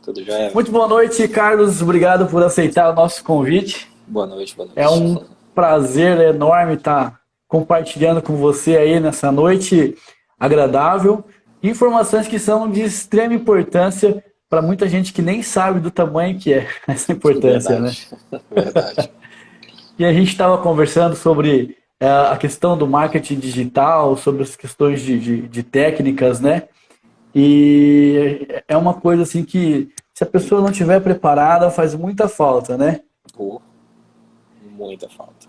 Tudo jóia? Muito boa noite, Carlos. Obrigado por aceitar o nosso convite. Boa noite, boa noite. É um prazer enorme estar compartilhando com você aí nessa noite agradável informações que são de extrema importância para muita gente que nem sabe do tamanho que é essa importância, né? Verdade. E a gente estava conversando sobre a questão do marketing digital, sobre as questões de técnicas, né? E é uma coisa assim que, se a pessoa não estiver preparada, faz muita falta, né? Muita falta.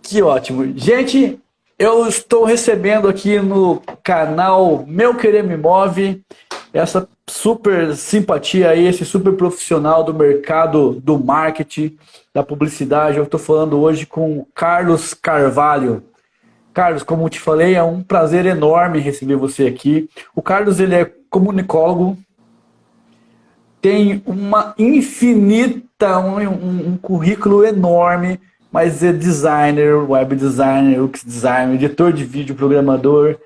Que ótimo. Gente, eu estou recebendo aqui no canal Meu Querer Me Move essa super simpatia aí, esse super profissional do mercado do marketing, da publicidade. Eu estou falando hoje com o Carlos Carvalho. Carlos, como eu te falei, é um prazer enorme receber você aqui. O Carlos, ele é comunicólogo, tem uma infinita, um currículo enorme, mas é designer, web designer, UX designer, editor de vídeo, programador,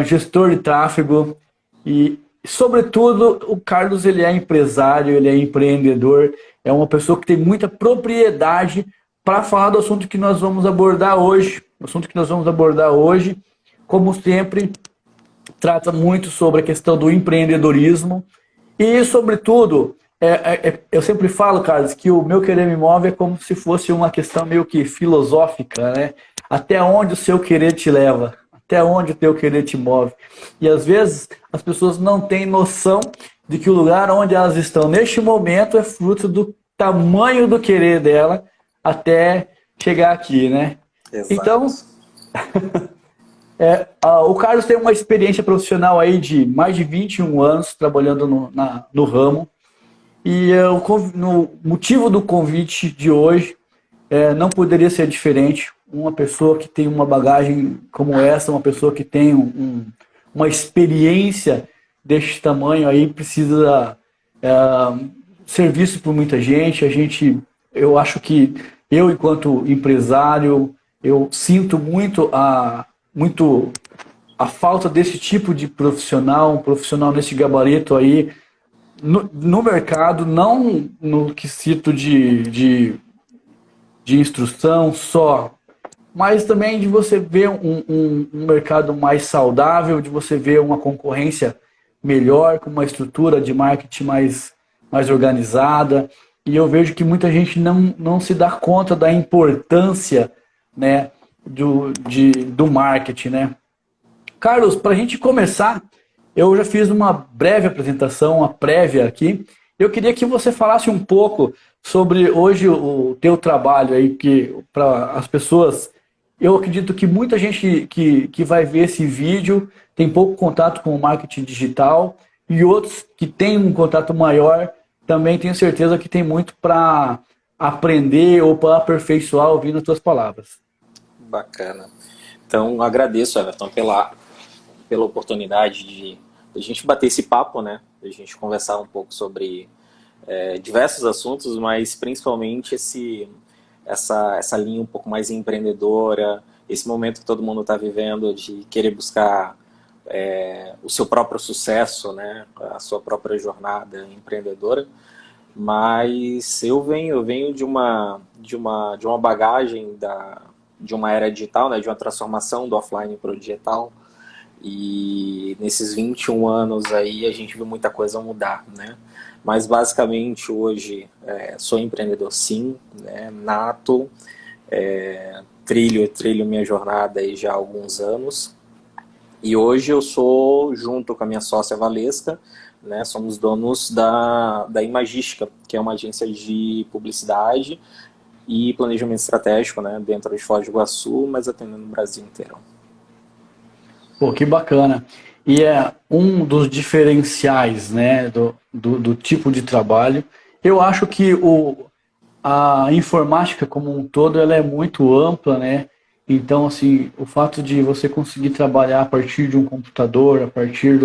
gestor de tráfego e, sobretudo, o Carlos, ele é empresário, ele é empreendedor, é uma pessoa que tem muita propriedade para falar do assunto que nós vamos abordar hoje. O assunto que nós vamos abordar hoje, como sempre, trata muito sobre a questão do empreendedorismo e, sobretudo, eu sempre falo, Carlos, que o Meu Querer Me Move é como se fosse uma questão meio que filosófica, né? Até onde o seu querer te leva, até onde o teu querer te move. E, às vezes, as pessoas não têm noção de que o lugar onde elas estão neste momento é fruto do tamanho do querer dela até chegar aqui, né? Exato. Então, o Carlos tem uma experiência profissional aí de mais de 21 anos trabalhando no ramo. E no motivo do convite de hoje não poderia ser diferente. Uma pessoa que tem uma bagagem como essa, uma pessoa que tem uma experiência deste tamanho aí, precisa ser visto por muita gente. Eu acho que eu, enquanto empresário, eu sinto muito a falta desse tipo de profissional, um profissional nesse gabarito aí, no mercado, não no quesito de instrução só, mas também de você ver um mercado mais saudável, de você ver uma concorrência melhor, com uma estrutura de marketing mais organizada. E eu vejo que muita gente não se dá conta da importância, né, do marketing, né? Carlos, para a gente começar, eu já fiz uma breve apresentação, uma prévia aqui. Eu queria que você falasse um pouco sobre hoje o teu trabalho aí, que para as pessoas, eu acredito que muita gente que vai ver esse vídeo tem pouco contato com o marketing digital e outros que têm um contato maior também tenho certeza que tem muito para aprender ou para aperfeiçoar ouvindo as tuas palavras. Bacana. Então, agradeço, Everton, pela oportunidade de a gente bater esse papo, né? De a gente conversar um pouco sobre diversos assuntos, mas principalmente essa linha um pouco mais empreendedora, esse momento que todo mundo está vivendo de querer buscar o seu próprio sucesso, né? A sua própria jornada empreendedora. Mas eu venho de uma bagagem de uma era digital, né? De uma transformação do offline para o digital. E nesses 21 anos aí a gente viu muita coisa mudar, né? Mas basicamente hoje sou empreendedor sim, né? Nato, trilho minha jornada aí já há alguns anos. E hoje eu sou, junto com a minha sócia Valesca, né? Somos donos da Imagística, que é uma agência de publicidade e planejamento estratégico, né? Dentro de Foz do Iguaçu, mas atendendo o Brasil inteiro. Pô, que bacana. E é um dos diferenciais, né, do tipo de trabalho. Eu acho que a informática como um todo ela é muito ampla, né? Então, assim, o fato de você conseguir trabalhar a partir de um computador, a partir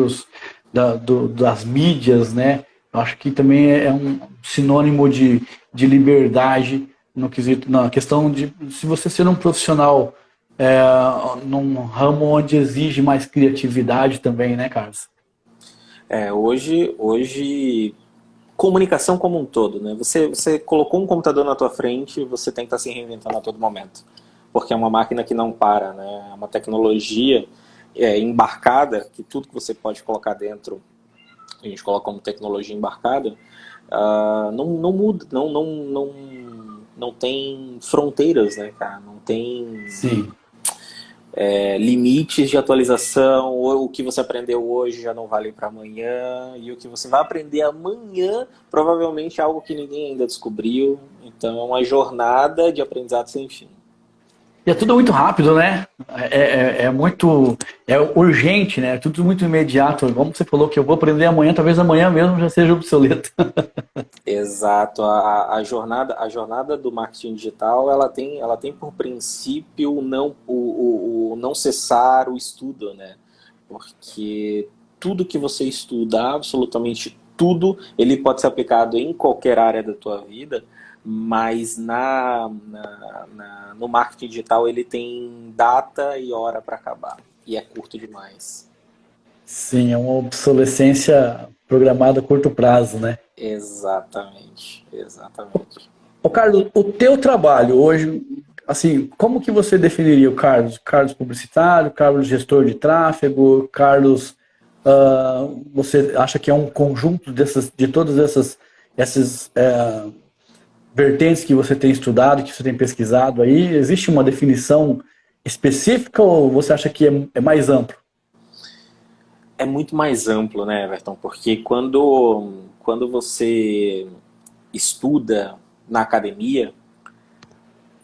das mídias, né? Eu acho que também é um sinônimo de liberdade na questão de se você ser um profissional num ramo onde exige mais criatividade também, né, Carlos? Hoje comunicação como um todo, né? Você colocou um computador na tua frente, você tem que estar se reinventando a todo momento, porque é uma máquina que não para, né? É uma tecnologia embarcada, que tudo que você pode colocar dentro, a gente coloca como tecnologia embarcada, não muda, não tem fronteiras, né, cara? Não tem Sim. limites de atualização. O que você aprendeu hoje já não vale para amanhã, e o que você vai aprender amanhã provavelmente é algo que ninguém ainda descobriu. Então é uma jornada de aprendizado sem fim. E é tudo muito rápido, né? É muito urgente, né? É tudo muito imediato. Como você falou que eu vou aprender amanhã, talvez amanhã mesmo já seja obsoleto. Exato, a jornada do marketing digital, ela tem por princípio o não cessar o estudo, né? Porque tudo que você estuda, absolutamente tudo, ele pode ser aplicado em qualquer área da tua vida, mas no marketing digital ele tem data e hora para acabar, e é curto demais. Sim, é uma obsolescência programada a curto prazo, né? Exatamente, exatamente. Ô, Carlos, o teu trabalho hoje, assim, como que você definiria o Carlos? Carlos publicitário, Carlos gestor de tráfego, Carlos, você acha que é um conjunto de todas essas vertentes que você tem estudado, que você tem pesquisado aí? Existe uma definição específica ou você acha que é mais amplo? É muito mais amplo, né, Everton? Porque quando você estuda na academia,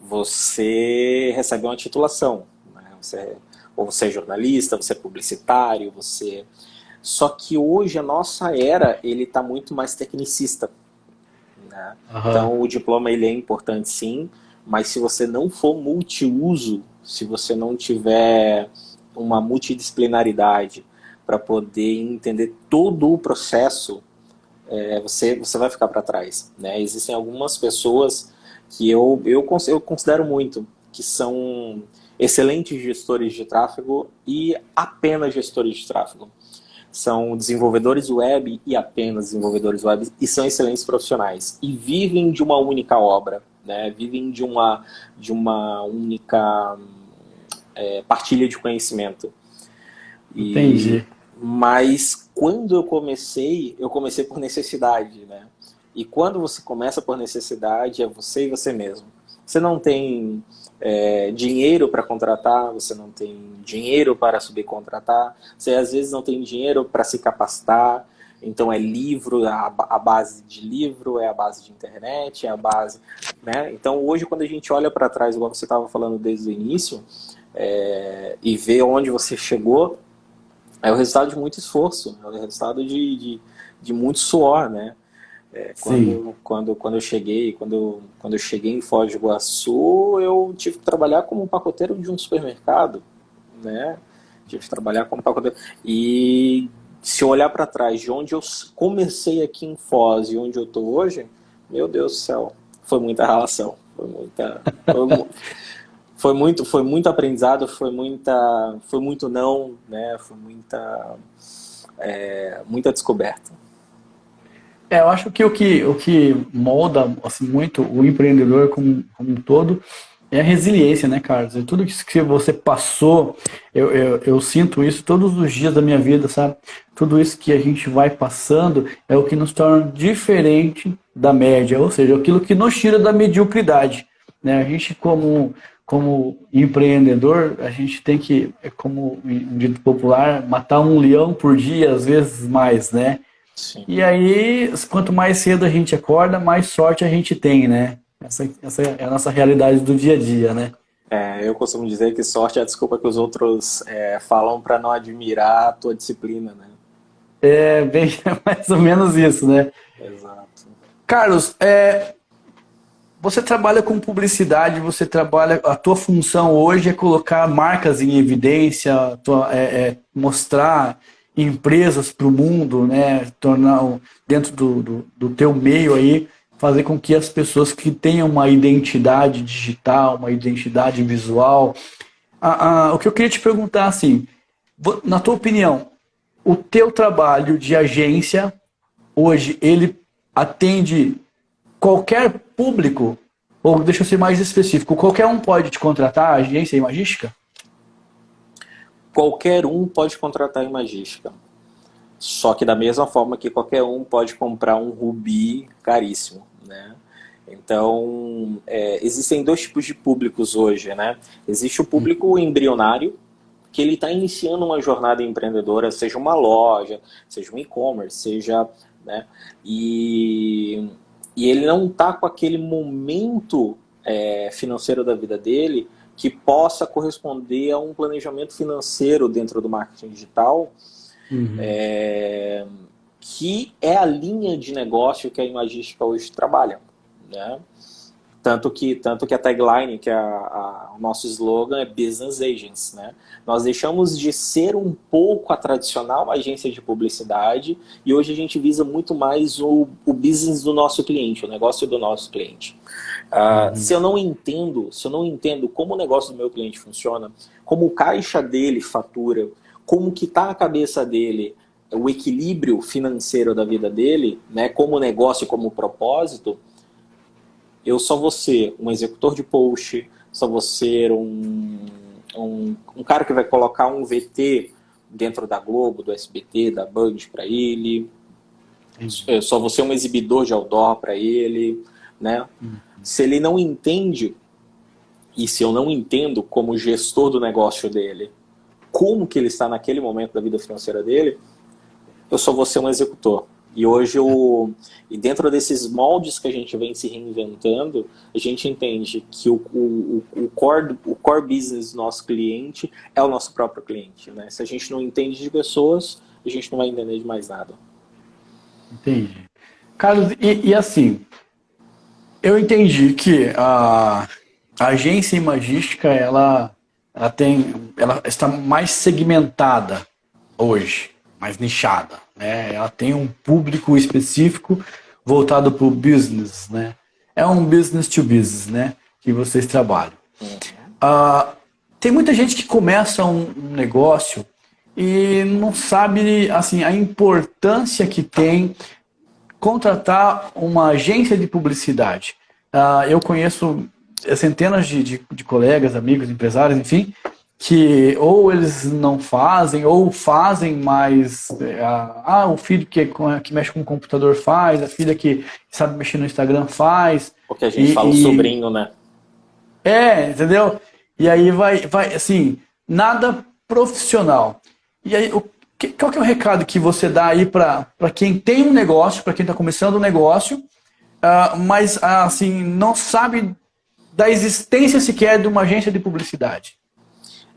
você recebe uma titulação, né? Ou você é jornalista, você é publicitário, você... Só que hoje a nossa era, ele está muito mais tecnicista, né? Aham. Então o diploma ele é importante sim, mas se você não for multiuso, se você não tiver uma multidisciplinaridade para poder entender todo o processo, você vai ficar para trás, né? Existem algumas pessoas que eu considero muito, que são excelentes gestores de tráfego e apenas gestores de tráfego. São desenvolvedores web e apenas desenvolvedores web, e são excelentes profissionais. E vivem de uma única obra, né? Vivem de uma única partilha de conhecimento. E, Entendi. mas quando eu comecei por necessidade, né? E quando você começa por necessidade, é você e você mesmo. Você não tem dinheiro para contratar, você não tem dinheiro para subcontratar, você às vezes não tem dinheiro para se capacitar. Então é livro, a base de livro, é a base de internet, é a base, né? Então hoje quando a gente olha para trás, igual você estava falando desde o início, e vê onde você chegou, é o resultado de muito esforço, é o resultado de muito suor, né? Sim. Quando eu cheguei em Foz do Iguaçu, eu tive que trabalhar como pacoteiro de um supermercado, né? Tive que trabalhar como pacoteiro. E se eu olhar para trás de onde eu comecei aqui em Foz e onde eu estou hoje, meu Deus do céu, foi muita relação, foi muito aprendizado, foi muito não, né? Foi muita descoberta. Eu acho que o que molda assim, muito o empreendedor como um todo é a resiliência, né, Carlos? E tudo isso que você passou, eu sinto isso todos os dias da minha vida, sabe? Tudo isso que a gente vai passando é o que nos torna diferente da média, ou seja, aquilo que nos tira da mediocridade, né? A gente, como empreendedor, a gente tem que, como um dito popular, matar um leão por dia, às vezes mais, né? Sim. E aí, quanto mais cedo a gente acorda, mais sorte a gente tem, né? Essa é a nossa realidade do dia a dia, né? Eu costumo dizer que sorte é a desculpa que os outros falam para não admirar a tua disciplina, né? É bem mais ou menos isso, né? Exato. Carlos, você trabalha com publicidade, você trabalha, a tua função hoje é colocar marcas em evidência, mostrar empresas para o mundo, né? Tornar dentro do teu meio aí, fazer com que as pessoas que tenham uma identidade digital, uma identidade visual. O que eu queria te perguntar assim, na tua opinião, o teu trabalho de agência, hoje, ele atende qualquer público? Ou deixa eu ser mais específico, qualquer um pode te contratar, a agência Imagística? Qualquer um pode contratar a Imagística. Só que da mesma forma que qualquer um pode comprar um Ruby caríssimo, né? Então, existem dois tipos de públicos hoje, né? Existe o público embrionário, que ele está iniciando uma jornada empreendedora, seja uma loja, seja um e-commerce, seja, né? E ele não está com aquele momento financeiro da vida dele que possa corresponder a um planejamento financeiro dentro do marketing digital, que é a linha de negócio que a Imagística hoje trabalha, né? Tanto que a tagline, que o nosso slogan é Business Agents, né? Nós deixamos de ser um pouco a tradicional agência de publicidade e hoje a gente visa muito mais o business do nosso cliente, o negócio do nosso cliente. Se eu não entendo como o negócio do meu cliente funciona, como o caixa dele fatura, como que está a cabeça dele, o equilíbrio financeiro da vida dele, né, como negócio e como propósito, eu só vou ser um executor de post, só vou ser um cara que vai colocar um VT dentro da Globo, do SBT, da Band para ele, eu só vou ser um exibidor de outdoor para ele, né? Se ele não entende, e se eu não entendo como gestor do negócio dele, como que ele está naquele momento da vida financeira dele, eu só vou ser um executor. E hoje, e dentro desses moldes que a gente vem se reinventando, a gente entende que o core business do nosso cliente é o nosso próprio cliente, né? Se a gente não entende de pessoas, a gente não vai entender de mais nada. Entendi. Carlos, e assim, eu entendi que a agência Imagística, ela está mais segmentada hoje, mais nichada, né? Ela tem um público específico voltado para o business, né? É um business to business, né? Que vocês trabalham. Tem muita gente que começa um negócio e não sabe, assim, a importância que tem contratar uma agência de publicidade. Eu conheço centenas de colegas, amigos, empresários, enfim, que ou eles não fazem, ou fazem, mas o filho que mexe com o computador faz, a filha que sabe mexer no Instagram faz. Porque a gente fala o sobrinho, né? Entendeu? E aí vai assim, nada profissional. E aí, qual que é o recado que você dá aí para quem tem um negócio, para quem está começando um negócio, mas assim, não sabe da existência sequer de uma agência de publicidade?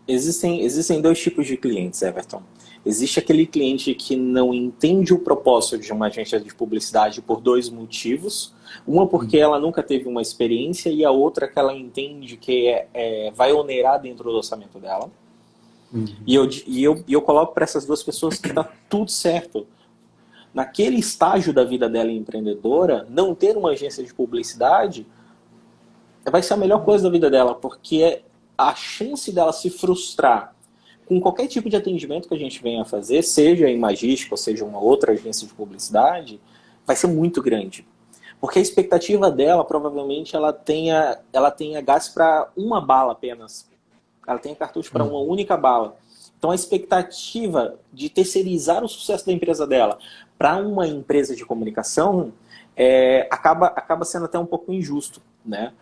Existem dois tipos de clientes, Everton. Existe aquele cliente que não entende o propósito de uma agência de publicidade por dois motivos. Uma porque ela nunca teve uma experiência e a outra que ela entende que vai onerar dentro do orçamento dela. E eu coloco para essas duas pessoas que está tudo certo. Naquele estágio da vida dela empreendedora, não ter uma agência de publicidade vai ser a melhor coisa da vida dela, porque a chance dela se frustrar com qualquer tipo de atendimento que a gente venha a fazer, seja em Imagística ou seja uma outra agência de publicidade, vai ser muito grande. Porque a expectativa dela, provavelmente, ela tenha gás para uma bala apenas. Ela tem cartucho para uma única bala. Então a expectativa de terceirizar o sucesso da empresa dela para uma empresa de comunicação acaba sendo até um pouco injusto, né?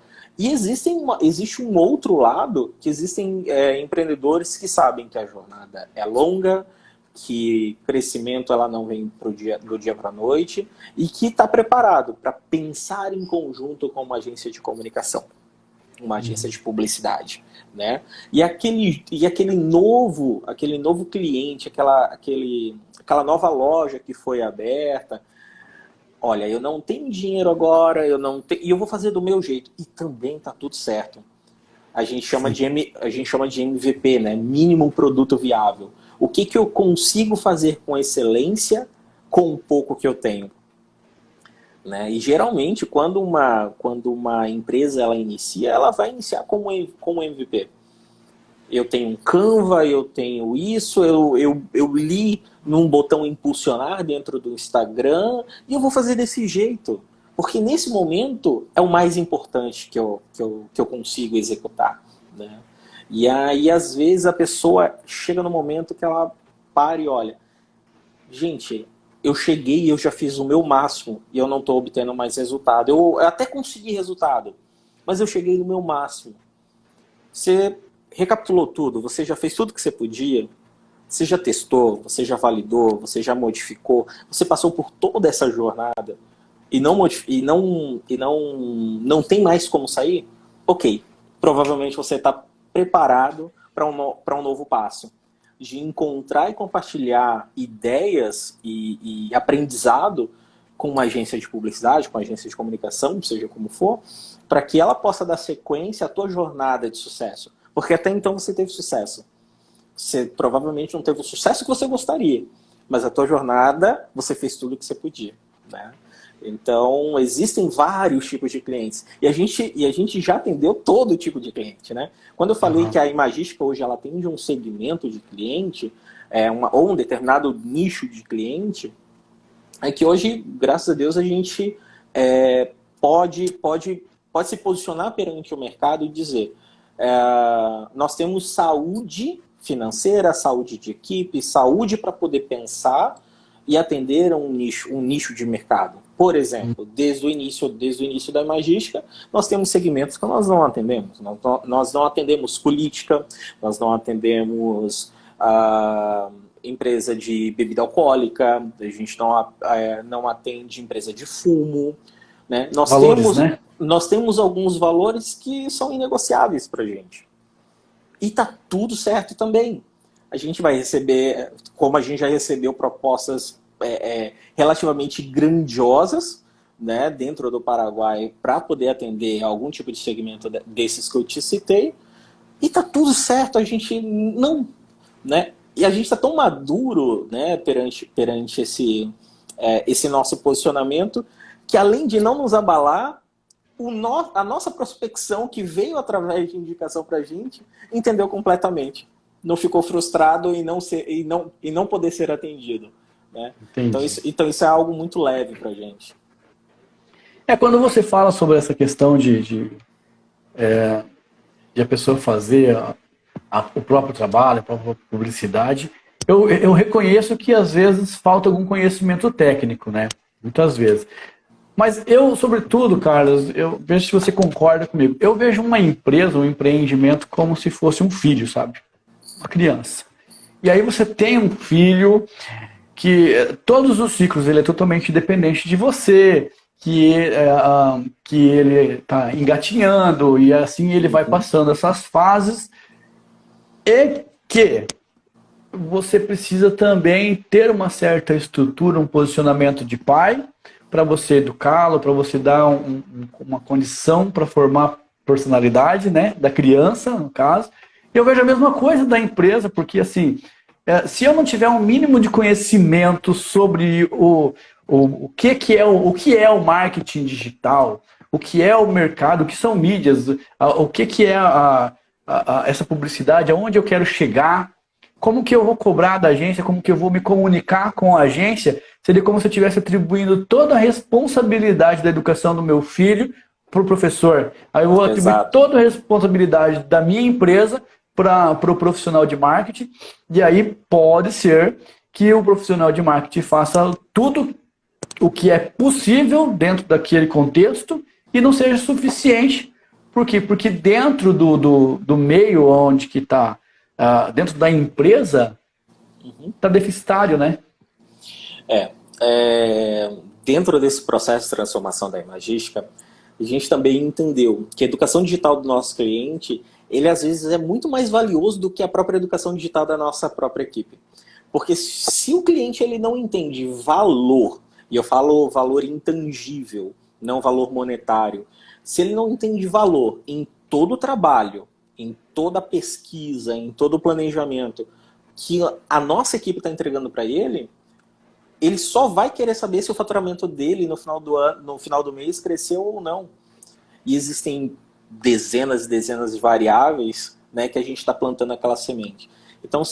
E existe um outro lado, que existem empreendedores que sabem que a jornada é longa, que crescimento ela não vem do dia para a noite, e que está preparado para pensar em conjunto com uma agência de comunicação, uma agência de publicidade, né? E aquele novo cliente, aquela nova loja que foi aberta, olha, eu não tenho dinheiro agora, e eu vou fazer do meu jeito. E também tá tudo certo. A gente chama de MVP, né? Mínimo produto viável. O que eu consigo fazer com excelência com o pouco que eu tenho? Né? E geralmente, quando uma empresa ela inicia, ela vai iniciar como MVP. eu tenho um Canva, eu tenho isso, eu li num botão impulsionar dentro do Instagram e eu vou fazer desse jeito. Porque nesse momento é o mais importante que eu consigo executar, né? E aí, às vezes, a pessoa chega no momento que ela para e olha, gente, eu cheguei, eu já fiz o meu máximo e eu não estou obtendo mais resultado. Eu até consegui resultado, mas eu cheguei no meu máximo. Você recapitulou tudo, você já fez tudo que você podia, você já testou, você já validou, você já modificou, você passou por toda essa jornada e não tem mais como sair? Ok, provavelmente você está preparado para um novo passo. De encontrar e compartilhar ideias e aprendizado com uma agência de publicidade, com uma agência de comunicação, seja como for, para que ela possa dar sequência à tua jornada de sucesso. Porque até então você teve sucesso. Você provavelmente não teve o sucesso que você gostaria, mas a tua jornada, você fez tudo o que você podia, né? Então, existem vários tipos de clientes. E a gente já atendeu todo tipo de cliente, né? Quando eu falei que a Imagística hoje ela atende um segmento de cliente, ou um determinado nicho de cliente, é que hoje, graças a Deus, a gente pode se posicionar perante o mercado e dizer nós temos saúde financeira, saúde de equipe, saúde para poder pensar e atender a um nicho de mercado. Por exemplo, desde o início da Imagística, nós temos segmentos que nós não atendemos. Nós não atendemos política, nós não atendemos empresa de bebida alcoólica, a gente não atende empresa de fumo, né? Nós temos alguns valores que são inegociáveis para a gente. E tá tudo certo também. A gente vai receber, como a gente já recebeu propostas relativamente grandiosas, né, dentro do Paraguai para poder atender algum tipo de segmento desses que eu te citei, e tá tudo certo, a gente não, né, e a gente está tão maduro, né, perante esse nosso posicionamento, que além de não nos abalar, a nossa prospecção que veio através de indicação para a gente, entendeu completamente. Não ficou frustrado em não poder ser atendido, né? Então isso é algo muito leve para a gente. Quando você fala sobre essa questão de a pessoa fazer o próprio trabalho, a própria publicidade, eu reconheço que às vezes falta algum conhecimento técnico, né? Muitas vezes. Mas eu, sobretudo, Carlos, eu vejo se você concorda comigo. Eu vejo uma empresa, um empreendimento como se fosse um filho, sabe? Uma criança. E aí você tem um filho que todos os ciclos ele é totalmente dependente de você, que ele está engatinhando e assim ele vai passando essas fases e que você precisa também ter uma certa estrutura, um posicionamento de pai para você educá-lo, para você dar uma condição para formar a personalidade, né, da criança, no caso. Eu vejo a mesma coisa da empresa, porque assim, se eu não tiver um mínimo de conhecimento sobre o que é o marketing digital, o que é o mercado, o que são mídias, o que é essa publicidade, aonde eu quero chegar, como que eu vou cobrar da agência, como que eu vou me comunicar com a agência, seria como se eu estivesse atribuindo toda a responsabilidade da educação do meu filho para o professor. Aí eu vou atribuir toda a responsabilidade da minha empresa para o profissional de marketing, e aí pode ser que o profissional de marketing faça tudo o que é possível dentro daquele contexto e não seja suficiente. Por quê? Porque dentro do meio onde que está, dentro da empresa, está deficitário, né? Dentro desse processo de transformação da Imagística, a gente também entendeu que a educação digital do nosso cliente, ele às vezes é muito mais valioso do que a própria educação digital da nossa própria equipe. Porque se o cliente ele não entende valor, e eu falo valor intangível, não valor monetário, se ele não entende valor em todo o trabalho, em toda a pesquisa, em todo o planejamento que a nossa equipe está entregando para ele só vai querer saber se o faturamento dele no final do mês cresceu ou não. E existem dezenas e dezenas de variáveis né, que a gente está plantando aquela semente. Então,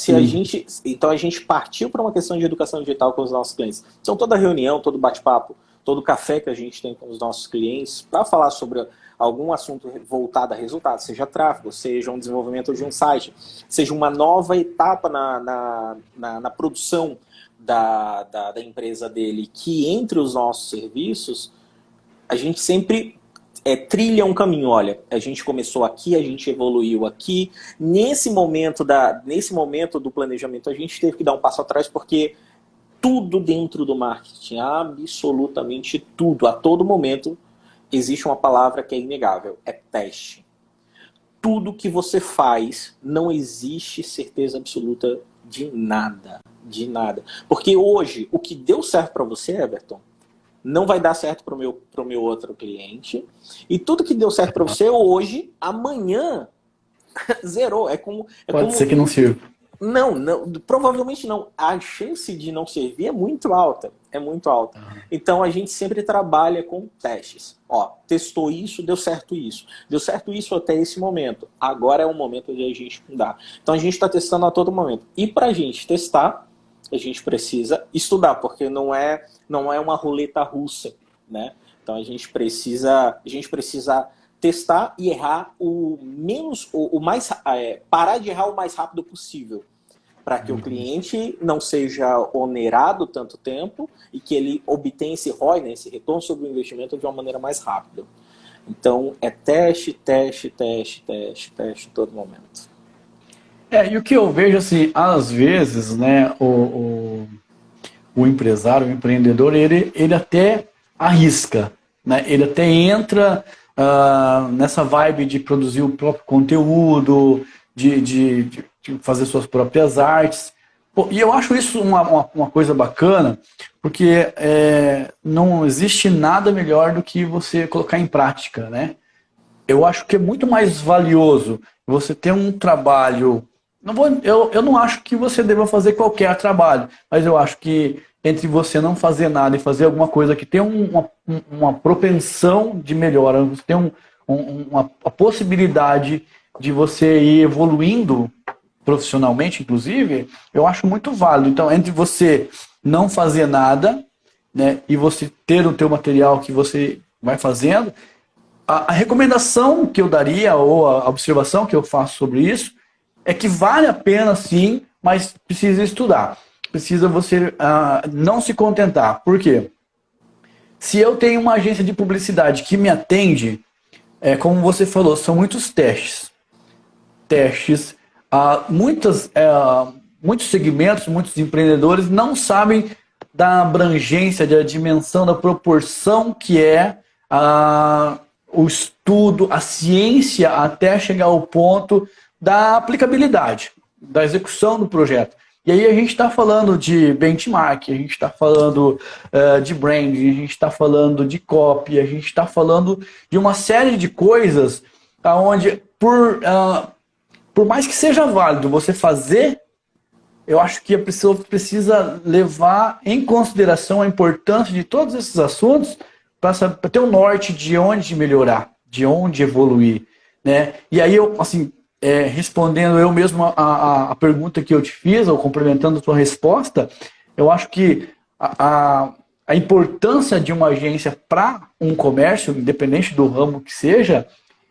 a gente partiu para uma questão de educação digital com os nossos clientes. Então, toda reunião, todo bate-papo, todo café que a gente tem com os nossos clientes para falar sobre algum assunto voltado a resultados, seja tráfego, seja um desenvolvimento de um site, seja uma nova etapa na produção da empresa dele, que entre os nossos serviços, a gente sempre trilha um caminho. Olha, a gente começou aqui, a gente evoluiu aqui. Nesse momento do planejamento, a gente teve que dar um passo atrás, porque tudo dentro do marketing, absolutamente tudo, a todo momento, existe uma palavra que é inegável, é teste. Tudo que você faz, não existe certeza absoluta de nada. De nada. Porque hoje, o que deu certo para você, Everton, não vai dar certo para o meu outro cliente. E tudo que deu certo para você hoje, amanhã, zerou. Pode ser que não sirva. Não, provavelmente não. A chance de não servir é muito alta. É muito alta. Então a gente sempre trabalha com testes. Ó, testou isso, deu certo isso. Deu certo isso até esse momento. Agora é o momento de a gente mudar. Então a gente está testando a todo momento. E para a gente testar, a gente precisa estudar, porque não é uma roleta russa, né? Então a gente precisa testar e errar parar de errar o mais rápido possível, para que o cliente não seja onerado tanto tempo e que ele obtenha esse ROI, né, esse retorno sobre o investimento, de uma maneira mais rápida. Então é teste todo momento. E o que eu vejo, assim, às vezes, né, o empresário, o empreendedor, ele até arrisca, né? Ele até entra nessa vibe de produzir o próprio conteúdo, de fazer suas próprias artes. Pô, e eu acho isso uma coisa bacana, porque não existe nada melhor do que você colocar em prática, né? Eu acho que é muito mais valioso você ter um trabalho. Eu não acho que você deva fazer qualquer trabalho, mas eu acho que entre você não fazer nada e fazer alguma coisa que tem uma propensão de melhora, você tem a possibilidade de você ir evoluindo profissionalmente, inclusive, eu acho muito válido. Então, entre você não fazer nada, né, e você ter o teu material que você vai fazendo, a recomendação que eu daria, ou a observação que eu faço sobre isso, é que vale a pena sim, mas precisa estudar. Precisa você não se contentar. Por quê? Se eu tenho uma agência de publicidade que me atende, como você falou, são muitos testes. Muitos segmentos, muitos empreendedores não sabem da abrangência, da dimensão, da proporção que é o estudo, a ciência, até chegar ao ponto da aplicabilidade, da execução do projeto. E aí a gente está falando de benchmark, a gente está falando de branding, a gente está falando de copy, a gente está falando de uma série de coisas onde, por mais que seja válido você fazer, eu acho que a pessoa precisa levar em consideração a importância de todos esses assuntos para ter um norte de onde melhorar, de onde evoluir, né? E aí eu, assim, respondendo eu mesmo a pergunta que eu te fiz, ou complementando a tua resposta, eu acho que a importância de uma agência para um comércio, independente do ramo que seja,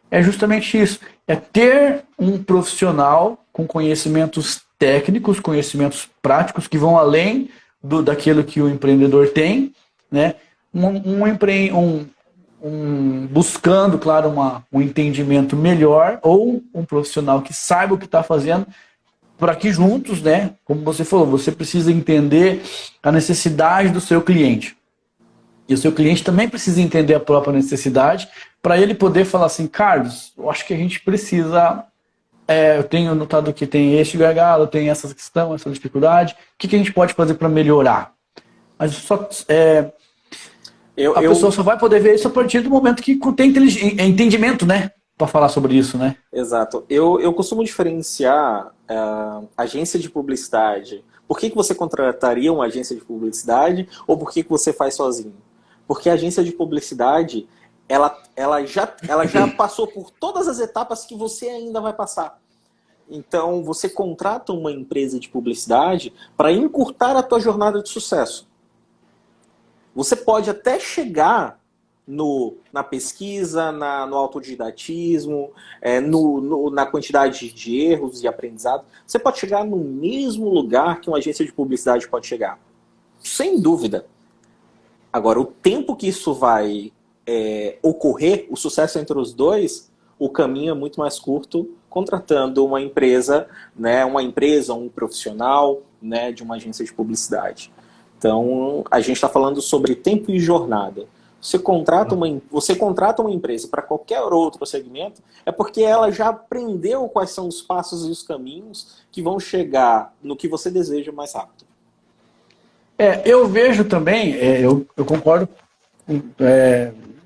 é justamente isso. É ter um profissional com conhecimentos técnicos, conhecimentos práticos, que vão além daquilo que o empreendedor tem, né? Buscando, claro, um entendimento melhor, ou um profissional que saiba o que está fazendo, para que juntos, né, como você falou, você precisa entender a necessidade do seu cliente. E o seu cliente também precisa entender a própria necessidade, para ele poder falar assim: Carlos, eu acho que a gente precisa... eu tenho notado que tem este gargalo, tem essa questão, essa dificuldade, o que a gente pode fazer para melhorar? Mas só... a pessoa só vai poder ver isso a partir do momento que tem entendimento, né? Para falar sobre isso, né? Exato. Eu costumo diferenciar agência de publicidade. Por que você contrataria uma agência de publicidade, ou por que você faz sozinho? Porque a agência de publicidade, ela já passou por todas as etapas que você ainda vai passar. Então, você contrata uma empresa de publicidade para encurtar a tua jornada de sucesso. Você pode até chegar na pesquisa, no autodidatismo, na quantidade de erros e aprendizado. Você pode chegar no mesmo lugar que uma agência de publicidade pode chegar. Sem dúvida. Agora, o tempo que isso vai ocorrer, o sucesso entre os dois, o caminho é muito mais curto contratando uma empresa, né, um profissional, né, de uma agência de publicidade. Então, a gente está falando sobre tempo e jornada. Você contrata uma empresa para qualquer outro segmento, é porque ela já aprendeu quais são os passos e os caminhos que vão chegar no que você deseja mais rápido. Eu vejo também, eu concordo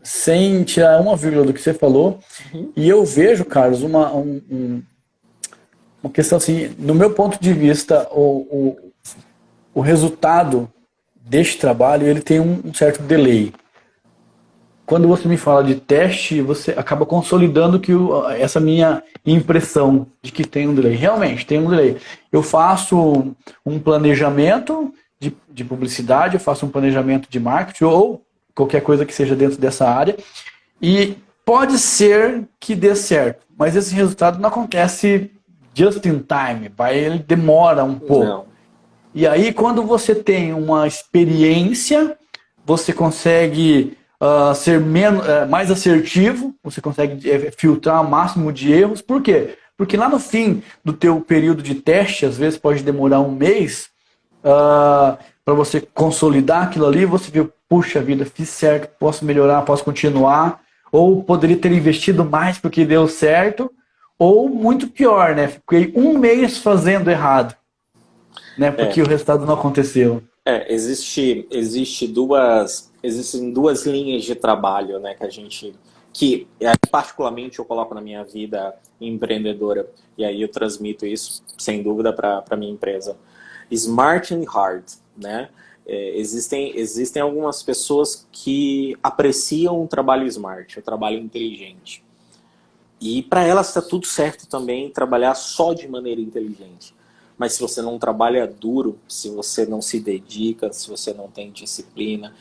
sem tirar uma vírgula do que você falou, e eu vejo, Carlos, uma questão assim, no meu ponto de vista, o resultado deste trabalho, ele tem um certo delay. Quando você me fala de teste, você acaba consolidando essa minha impressão de que tem um delay. Realmente, tem um delay. Eu faço um planejamento de publicidade, eu faço um planejamento de marketing ou qualquer coisa que seja dentro dessa área e pode ser que dê certo, mas esse resultado não acontece just in time, ele demora um pouco. Não. E aí, quando você tem uma experiência, você consegue ser mais assertivo, você consegue filtrar o máximo de erros. Por quê? Porque lá no fim do teu período de teste, às vezes pode demorar um mês, para você consolidar aquilo ali, você viu, puxa vida, fiz certo, posso melhorar, posso continuar, ou poderia ter investido mais porque deu certo, ou muito pior, né? Fiquei um mês fazendo errado, né? Porque o resultado não aconteceu. Existem duas linhas de trabalho, né, que particularmente eu coloco na minha vida empreendedora, e aí eu transmito isso, sem dúvida, para a minha empresa. Smart and hard, né? Existem algumas pessoas que apreciam o trabalho smart, o trabalho inteligente. E para elas está tudo certo também trabalhar só de maneira inteligente. Mas se você não trabalha duro, se você não se dedica, se você não tem disciplina,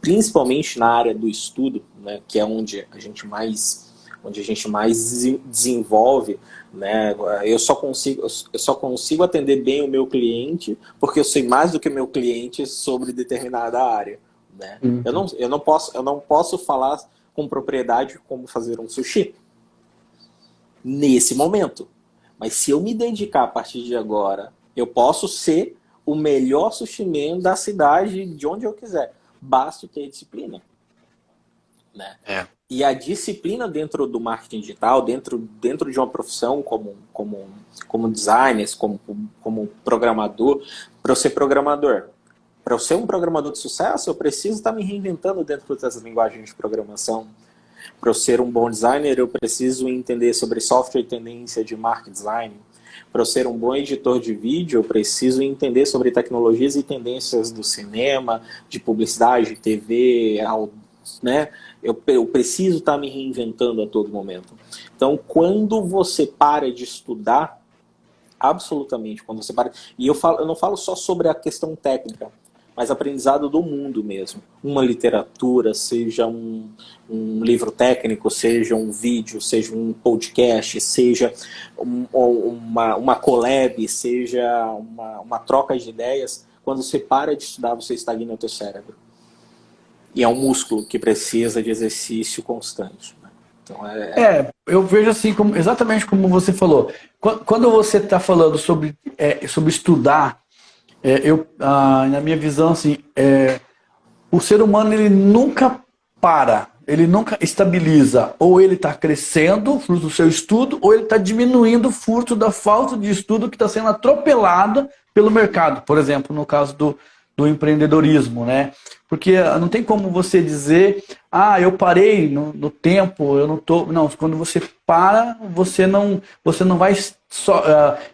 principalmente na área do estudo, né, que é onde a gente mais desenvolve, né, eu só consigo atender bem o meu cliente porque eu sei mais do que o meu cliente sobre determinada área, né? Uhum. Eu não posso falar com propriedade como fazer um sushi nesse momento. Mas se eu me dedicar a partir de agora, eu posso ser o melhor sushi man da cidade, de onde eu quiser. Basta ter disciplina. Né? E a disciplina dentro do marketing digital, dentro de uma profissão como designer, como programador, para eu ser programador. Para eu ser um programador de sucesso, eu preciso estar me reinventando dentro dessas linguagens de programação. Para eu ser um bom designer, eu preciso entender sobre software e tendência de marketing design. Para eu ser um bom editor de vídeo, eu preciso entender sobre tecnologias e tendências do cinema, de publicidade, TV, né? Eu preciso estar me reinventando a todo momento. Então, quando você para de estudar, absolutamente, quando você para... E eu não falo só sobre a questão técnica, mas aprendizado do mundo mesmo. Uma literatura, seja um livro técnico, seja um vídeo, seja um podcast, seja uma collab, seja uma troca de ideias. Quando você para de estudar, você estagna o teu cérebro. E é um músculo que precisa de exercício constante. Né? Então eu vejo assim, exatamente como você falou. Quando você está falando sobre estudar, na minha visão, assim, o ser humano ele nunca para, ele nunca estabiliza. Ou ele está crescendo, fruto do seu estudo, ou ele está diminuindo, fruto da falta de estudo que está sendo atropelada pelo mercado. Por exemplo, no caso do empreendedorismo, né? Porque não tem como você dizer, eu parei no tempo, eu não tô... Não, quando você para, você não vai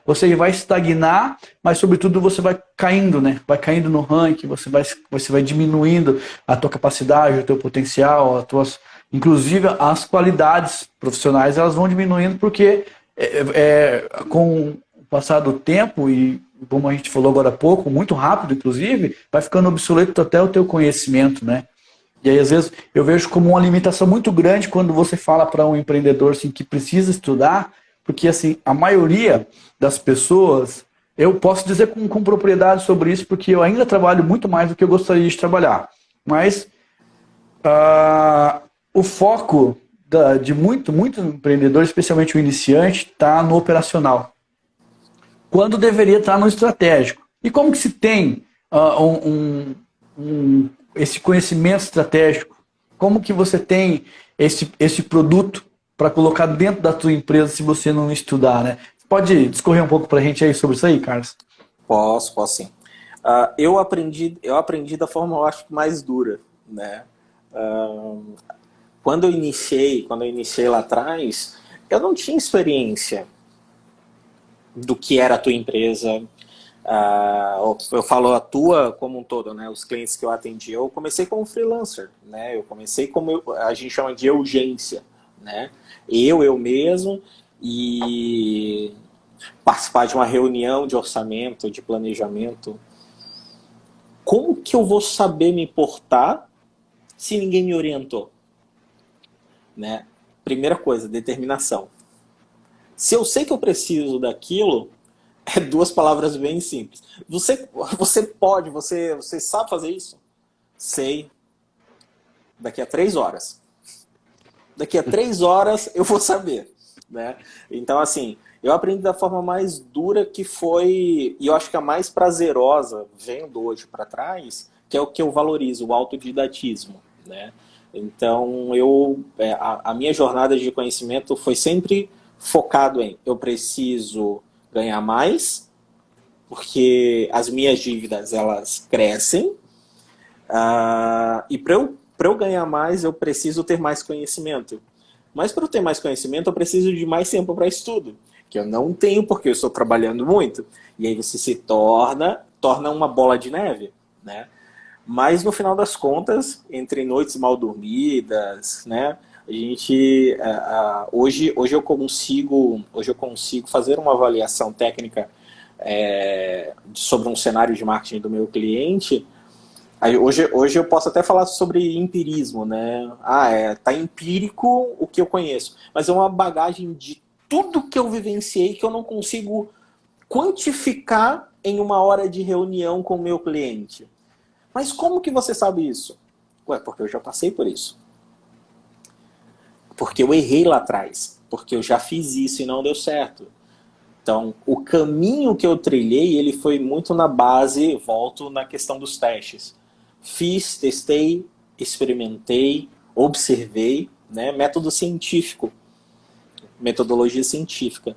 você vai estagnar, mas sobretudo você vai caindo, né? Vai caindo no ranking, você vai diminuindo a tua capacidade, o teu potencial, inclusive as qualidades profissionais, elas vão diminuindo porque com o passar do tempo, e como a gente falou agora há pouco, muito rápido, inclusive, vai ficando obsoleto até o teu conhecimento, né? E aí, às vezes, eu vejo como uma limitação muito grande quando você fala para um empreendedor assim, que precisa estudar, porque assim, a maioria das pessoas, eu posso dizer com propriedade sobre isso, porque eu ainda trabalho muito mais do que eu gostaria de trabalhar. Mas o foco de muito empreendedor, especialmente o iniciante, está no operacional, quando deveria estar no estratégico. E como que se tem esse conhecimento estratégico? Como que você tem esse produto para colocar dentro da tua empresa se você não estudar, né? Pode discorrer um pouco para a gente aí sobre isso aí, Carlos? Posso sim. Eu aprendi da forma, eu acho, mais dura, né? Quando eu iniciei lá atrás, eu não tinha experiência do que era a tua empresa. Eu falo a tua como um todo, né? Os clientes que eu atendi, eu comecei como freelancer, né? Eu comecei como a gente chama de urgência, né? Eu mesmo, e participar de uma reunião de orçamento, de planejamento. Como que eu vou saber me portar se ninguém me orientou? Né? Primeira coisa, determinação. Se eu sei que eu preciso daquilo, é duas palavras bem simples. Você sabe fazer isso? Sei. Daqui a 3 horas. Daqui a 3 horas eu vou saber. Né? Então, assim, eu aprendi da forma mais dura que foi, e eu acho que a mais prazerosa, vendo hoje para trás, que é o que eu valorizo, o autodidatismo. Né? Então, a minha jornada de conhecimento foi sempre focado em eu preciso ganhar mais, porque as minhas dívidas elas crescem, e para eu ganhar mais, eu preciso ter mais conhecimento. Mas para eu ter mais conhecimento, eu preciso de mais tempo para estudo, que eu não tenho porque eu estou trabalhando muito. E aí você se torna uma bola de neve, né? Mas no final das contas, entre noites mal dormidas, né? A gente hoje eu consigo fazer uma avaliação técnica sobre um cenário de marketing do meu cliente. Hoje eu posso até falar sobre empirismo, né? Tá empírico o que eu conheço, mas é uma bagagem de tudo que eu vivenciei que eu não consigo quantificar em uma hora de reunião com o meu cliente. Mas como que você sabe isso? Porque eu já passei por isso. Porque eu errei lá atrás. Porque eu já fiz isso e não deu certo. Então, o caminho que eu trilhei, ele foi muito na base, volto na questão dos testes. Fiz, testei, experimentei, observei, né? Método científico, metodologia científica.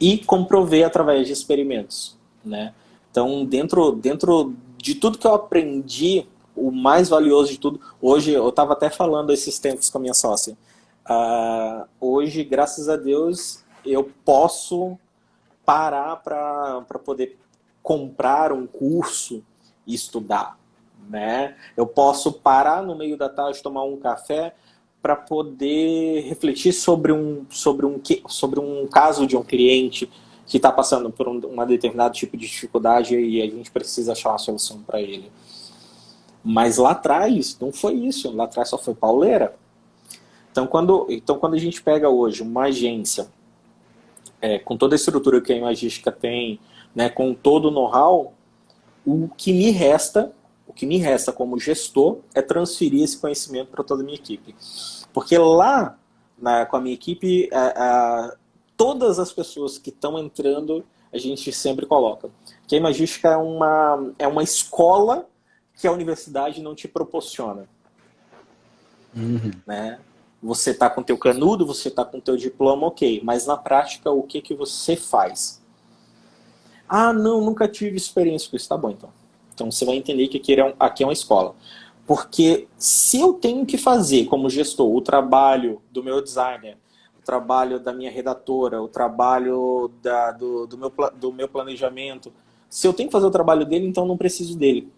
E comprovei através de experimentos, né? Então, dentro de tudo que eu aprendi, o mais valioso de tudo, hoje, eu estava até falando esses tempos com a minha sócia, hoje, graças a Deus, eu posso parar para poder comprar um curso e estudar, né? Eu posso parar no meio da tarde, tomar um café para poder refletir sobre um caso de um cliente que está passando por um determinado tipo de dificuldade e a gente precisa achar uma solução para ele. Mas lá atrás não foi isso, lá atrás só foi pauleira. Então quando a gente pega hoje uma agência com toda a estrutura que a Imagística tem, né, com todo o know-how, o que me resta como gestor é transferir esse conhecimento para toda a minha equipe. Porque lá, com a minha equipe, todas as pessoas que estão entrando, a gente sempre coloca que a Imagística é uma escola que a universidade não te proporciona. Uhum. Né? Você está com o teu canudo, você está com o teu diploma, ok. Mas na prática, o que você faz? Não, nunca tive experiência com isso. Tá bom, então. Então você vai entender que aqui é uma escola. Porque se eu tenho que fazer, como gestor, o trabalho do meu designer, o trabalho da minha redatora, o trabalho do meu planejamento, se eu tenho que fazer o trabalho dele, então eu não preciso dele.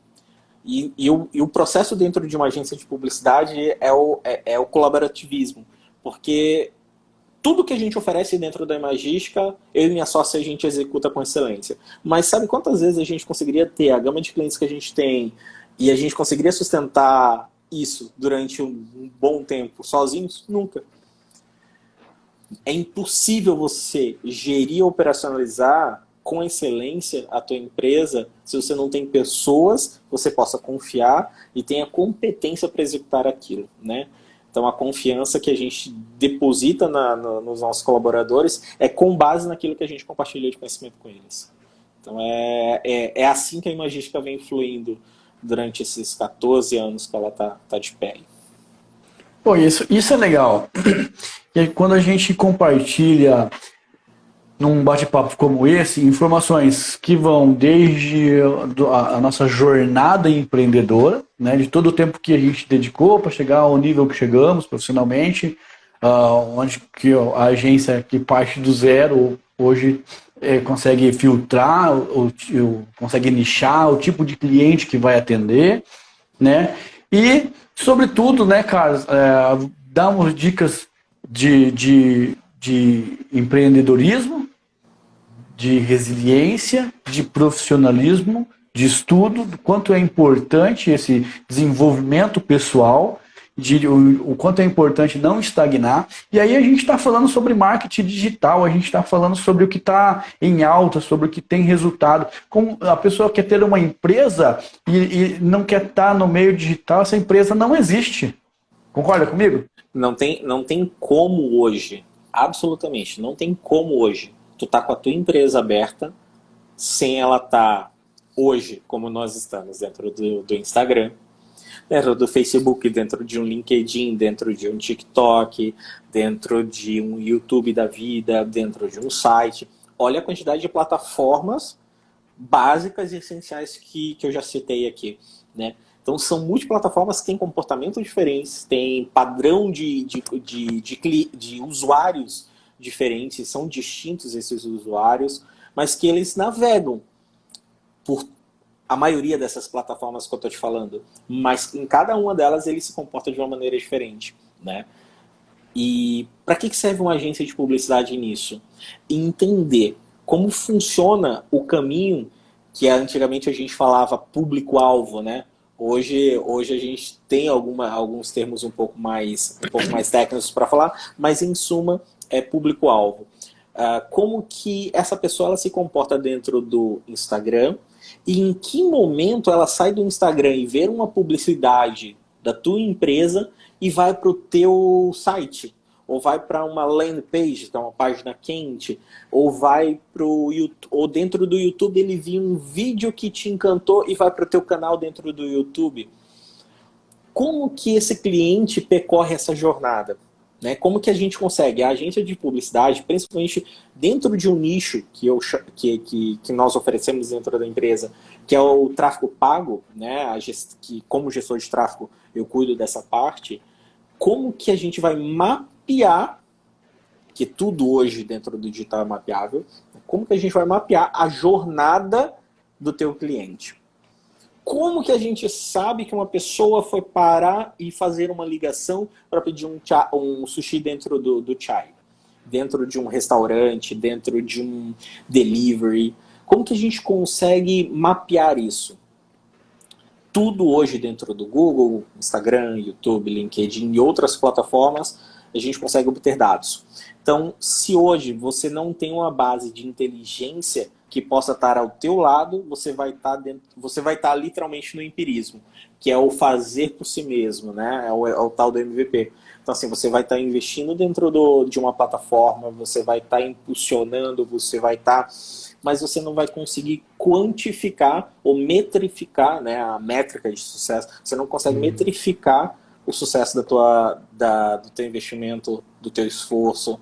E o processo dentro de uma agência de publicidade é o colaborativismo. Porque tudo que a gente oferece dentro da Imagística, eu e minha sócia, a gente executa com excelência. Mas sabe quantas vezes a gente conseguiria ter a gama de clientes que a gente tem e a gente conseguiria sustentar isso durante um bom tempo sozinhos? Nunca. É impossível você gerir e operacionalizar com excelência a tua empresa se você não tem pessoas que você possa confiar e tenha competência para executar aquilo, né? Então, a confiança que a gente deposita nos nossos colaboradores é com base naquilo que a gente compartilha de conhecimento com eles. Então, é assim que a Imagística vem fluindo durante esses 14 anos que ela tá de pé. Pô, isso é legal. E aí, quando a gente compartilha num bate-papo como esse, informações que vão desde a nossa jornada empreendedora, né, de todo o tempo que a gente dedicou para chegar ao nível que chegamos profissionalmente, onde que a agência que parte do zero hoje consegue filtrar, consegue nichar o tipo de cliente que vai atender, né? E, sobretudo, né, Carlos, damos dicas de empreendedorismo, de resiliência, de profissionalismo, de estudo, do quanto é importante esse desenvolvimento pessoal, o quanto é importante não estagnar. E aí a gente está falando sobre marketing digital, a gente está falando sobre o que está em alta, sobre o que tem resultado. Como a pessoa quer ter uma empresa e não quer estar no meio digital, essa empresa não existe. Concorda comigo? Não tem como hoje, absolutamente, não tem como hoje tu tá com a tua empresa aberta sem ela estar hoje, como nós estamos, dentro do Instagram, dentro do Facebook, dentro de um LinkedIn, dentro de um TikTok, dentro de um YouTube da vida, dentro de um site. Olha a quantidade de plataformas básicas e essenciais que eu já citei aqui, né? Então são multiplataformas que têm comportamentos diferentes, têm padrão de usuários diferentes, são distintos esses usuários, mas que eles navegam por a maioria dessas plataformas que eu estou te falando, mas em cada uma delas ele se comporta de uma maneira diferente, né? E para que serve uma agência de publicidade nisso? Entender como funciona o caminho que antigamente a gente falava público-alvo, né? Hoje a gente tem alguns termos um pouco mais técnicos para falar, mas em suma é público-alvo. Como que essa pessoa ela se comporta dentro do Instagram e em que momento ela sai do Instagram e vê uma publicidade da tua empresa e vai para o teu site, ou vai para uma landing page, que é uma página quente, ou vai para o YouTube, ou dentro do YouTube ele viu um vídeo que te encantou e vai para o teu canal dentro do YouTube. Como que esse cliente percorre essa jornada? Né? Como que a gente consegue? A agência de publicidade, principalmente dentro de um nicho que nós oferecemos dentro da empresa, que é o tráfego pago, né? Que como gestor de tráfego eu cuido dessa parte, como que a gente vai mapear, que tudo hoje dentro do digital é mapeável, como que a gente vai mapear a jornada do teu cliente? Como que a gente sabe que uma pessoa foi parar e fazer uma ligação para pedir um sushi dentro do chai? Dentro de um restaurante, dentro de um delivery? Como que a gente consegue mapear isso? Tudo hoje dentro do Google, Instagram, YouTube, LinkedIn e outras plataformas, a gente consegue obter dados. Então, se hoje você não tem uma base de inteligência que possa estar ao teu lado, você vai estar literalmente no empirismo, que é o fazer por si mesmo, né? É o tal do MVP. Então, assim, você vai estar investindo dentro de uma plataforma, você vai estar impulsionando, você vai estar... mas você não vai conseguir quantificar ou metrificar, né, a métrica de sucesso. Você não consegue metrificar o sucesso do teu investimento, do teu esforço,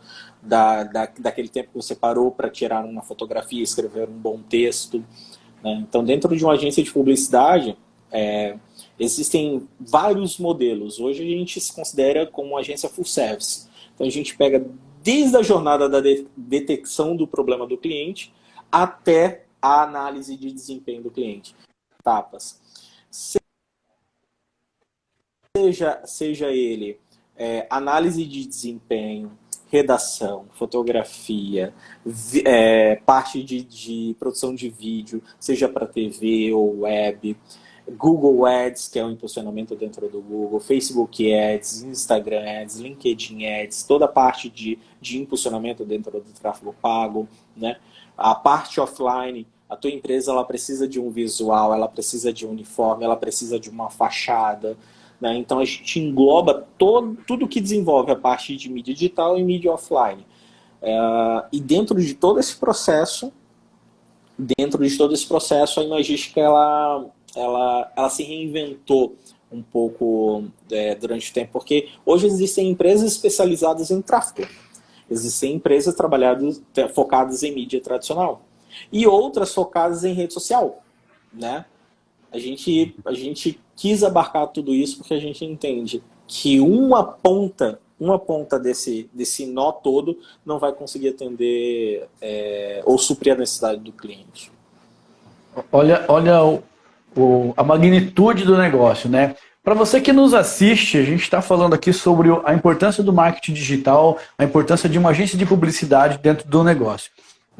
daquele tempo que você parou para tirar uma fotografia, escrever um bom texto. Né? Então, dentro de uma agência de publicidade, existem vários modelos. Hoje a gente se considera como uma agência full service. Então, a gente pega desde a jornada da detecção do problema do cliente até a análise de desempenho do cliente. Etapas. Seja ele análise de desempenho, redação, fotografia, parte de produção de vídeo, seja para TV ou web, Google Ads, que é o impulsionamento dentro do Google, Facebook Ads, Instagram Ads, LinkedIn Ads, toda a parte de impulsionamento dentro do tráfego pago, né? A parte offline, a tua empresa ela precisa de um visual, ela precisa de um uniforme, ela precisa de uma fachada, né? Então a gente engloba tudo que desenvolve a parte de mídia digital e mídia offline. E dentro de todo esse processo, a Imagística ela se reinventou um pouco durante o tempo, porque hoje existem empresas especializadas em tráfego, existem empresas focadas em mídia tradicional e outras focadas em rede social, né? A gente quis abarcar tudo isso porque a gente entende que uma ponta desse nó todo não vai conseguir atender ou suprir a necessidade do cliente. Olha a magnitude do negócio, né? Para você que nos assiste, a gente está falando aqui sobre a importância do marketing digital, a importância de uma agência de publicidade dentro do negócio.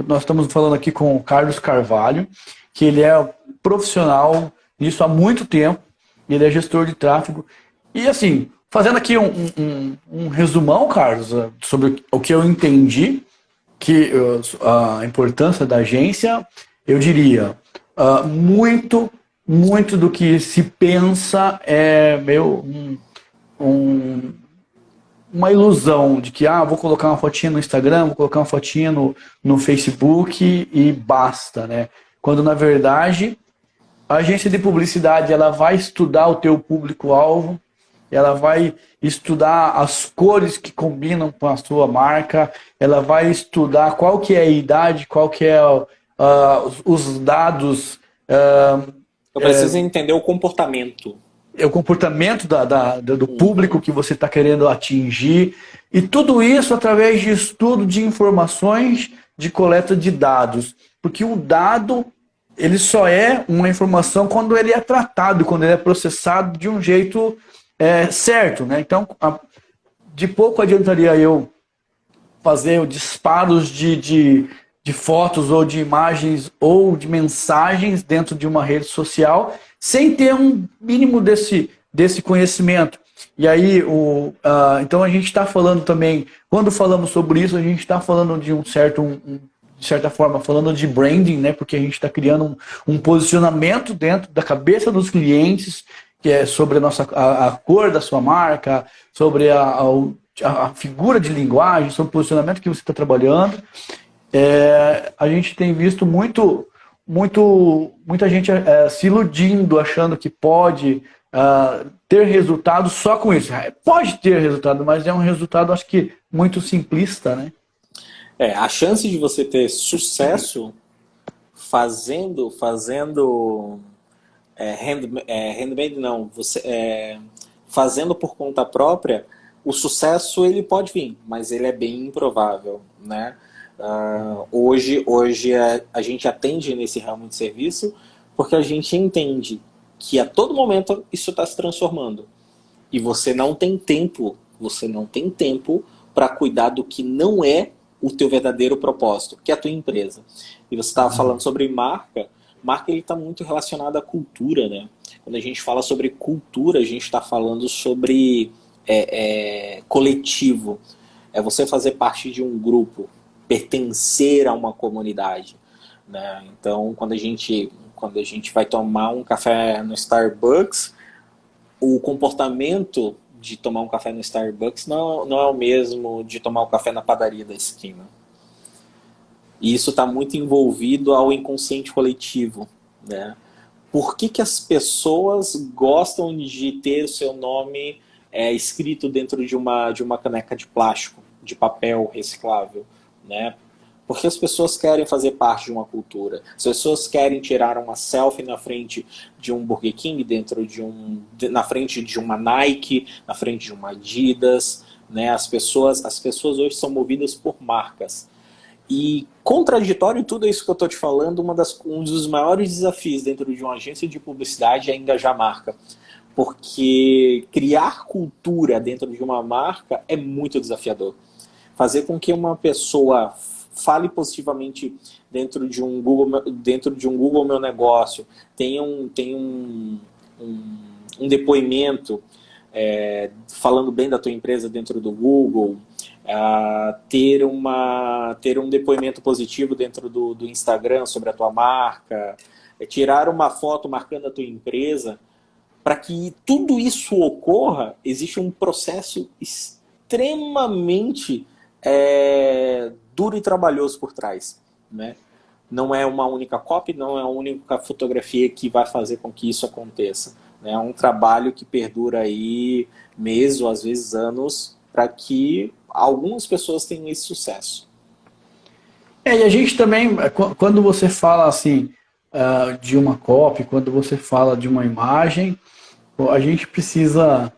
Nós estamos falando aqui com o Carlos Carvalho, que ele é profissional nisso há muito tempo, ele é gestor de tráfego. E assim, fazendo aqui um resumão, Carlos, sobre o que eu entendi, que a importância da agência, eu diria, muito do que se pensa é uma ilusão de que vou colocar uma fotinha no Instagram, vou colocar uma fotinha no Facebook e basta, né? Quando na verdade a agência de publicidade ela vai estudar o teu público-alvo, ela vai estudar as cores que combinam com a sua marca, ela vai estudar qual que é a idade, qual que é os dados. Eu preciso entender o comportamento. O comportamento do público que você está querendo atingir. E tudo isso através de estudo de informações, de coleta de dados. Porque o dado, ele só é uma informação quando ele é tratado, quando ele é processado de um jeito certo, né? Então, de pouco adiantaria eu fazer disparos de fotos ou de imagens ou de mensagens dentro de uma rede social sem ter um mínimo desse conhecimento. E aí, então a gente está falando também, quando falamos sobre isso, a gente está falando de de certa forma, falando de branding, né? Porque a gente está criando um posicionamento dentro da cabeça dos clientes, que é sobre a cor da sua marca, sobre a figura de linguagem, sobre o posicionamento que você está trabalhando. A gente tem visto muita gente se iludindo, achando que pode ter resultado só com isso. Pode ter resultado, mas é um resultado, acho que, muito simplista, né? A chance de você ter sucesso fazendo handmade não, fazendo por conta própria, o sucesso ele pode vir, mas ele é bem improvável, né? Hoje a gente atende nesse ramo de serviço porque a gente entende que a todo momento isso está se transformando e você não tem tempo para cuidar do que não é o teu verdadeiro propósito, que é a tua empresa. E você estava falando sobre marca ele está muito relacionado à cultura, né? Quando a gente fala sobre cultura, a gente está falando sobre coletivo, é você fazer parte de um grupo, pertencer a uma comunidade, né? Então, quando a gente vai tomar um café no Starbucks, o comportamento de tomar um café no Starbucks não é o mesmo de tomar um café na padaria da esquina. E isso está muito envolvido ao inconsciente coletivo, né? Por que as pessoas gostam de ter o seu nome escrito dentro de uma caneca de plástico, de papel reciclável, né? Porque as pessoas querem fazer parte de uma cultura. As pessoas querem tirar uma selfie na frente de um Burger King, na frente de uma Nike, na frente de uma Adidas, né? As pessoas hoje são movidas por marcas. E contraditório em tudo isso que eu estou te falando, um dos maiores desafios dentro de uma agência de publicidade é engajar a marca. Porque criar cultura dentro de uma marca é muito desafiador. fazer com que uma pessoa fale positivamente dentro de um Google Meu Negócio, tenha um depoimento falando bem da tua empresa dentro do Google, ter um depoimento positivo dentro do Instagram sobre a tua marca, tirar uma foto marcando a tua empresa. Para que tudo isso ocorra, existe um processo extremamente duro e trabalhoso por trás, né? Não é uma única copy, não é uma única fotografia que vai fazer com que isso aconteça. É um trabalho que perdura aí meses ou às vezes anos para que algumas pessoas tenham esse sucesso. E a gente também, quando você fala assim de uma copy, quando você fala de uma imagem, a gente precisa,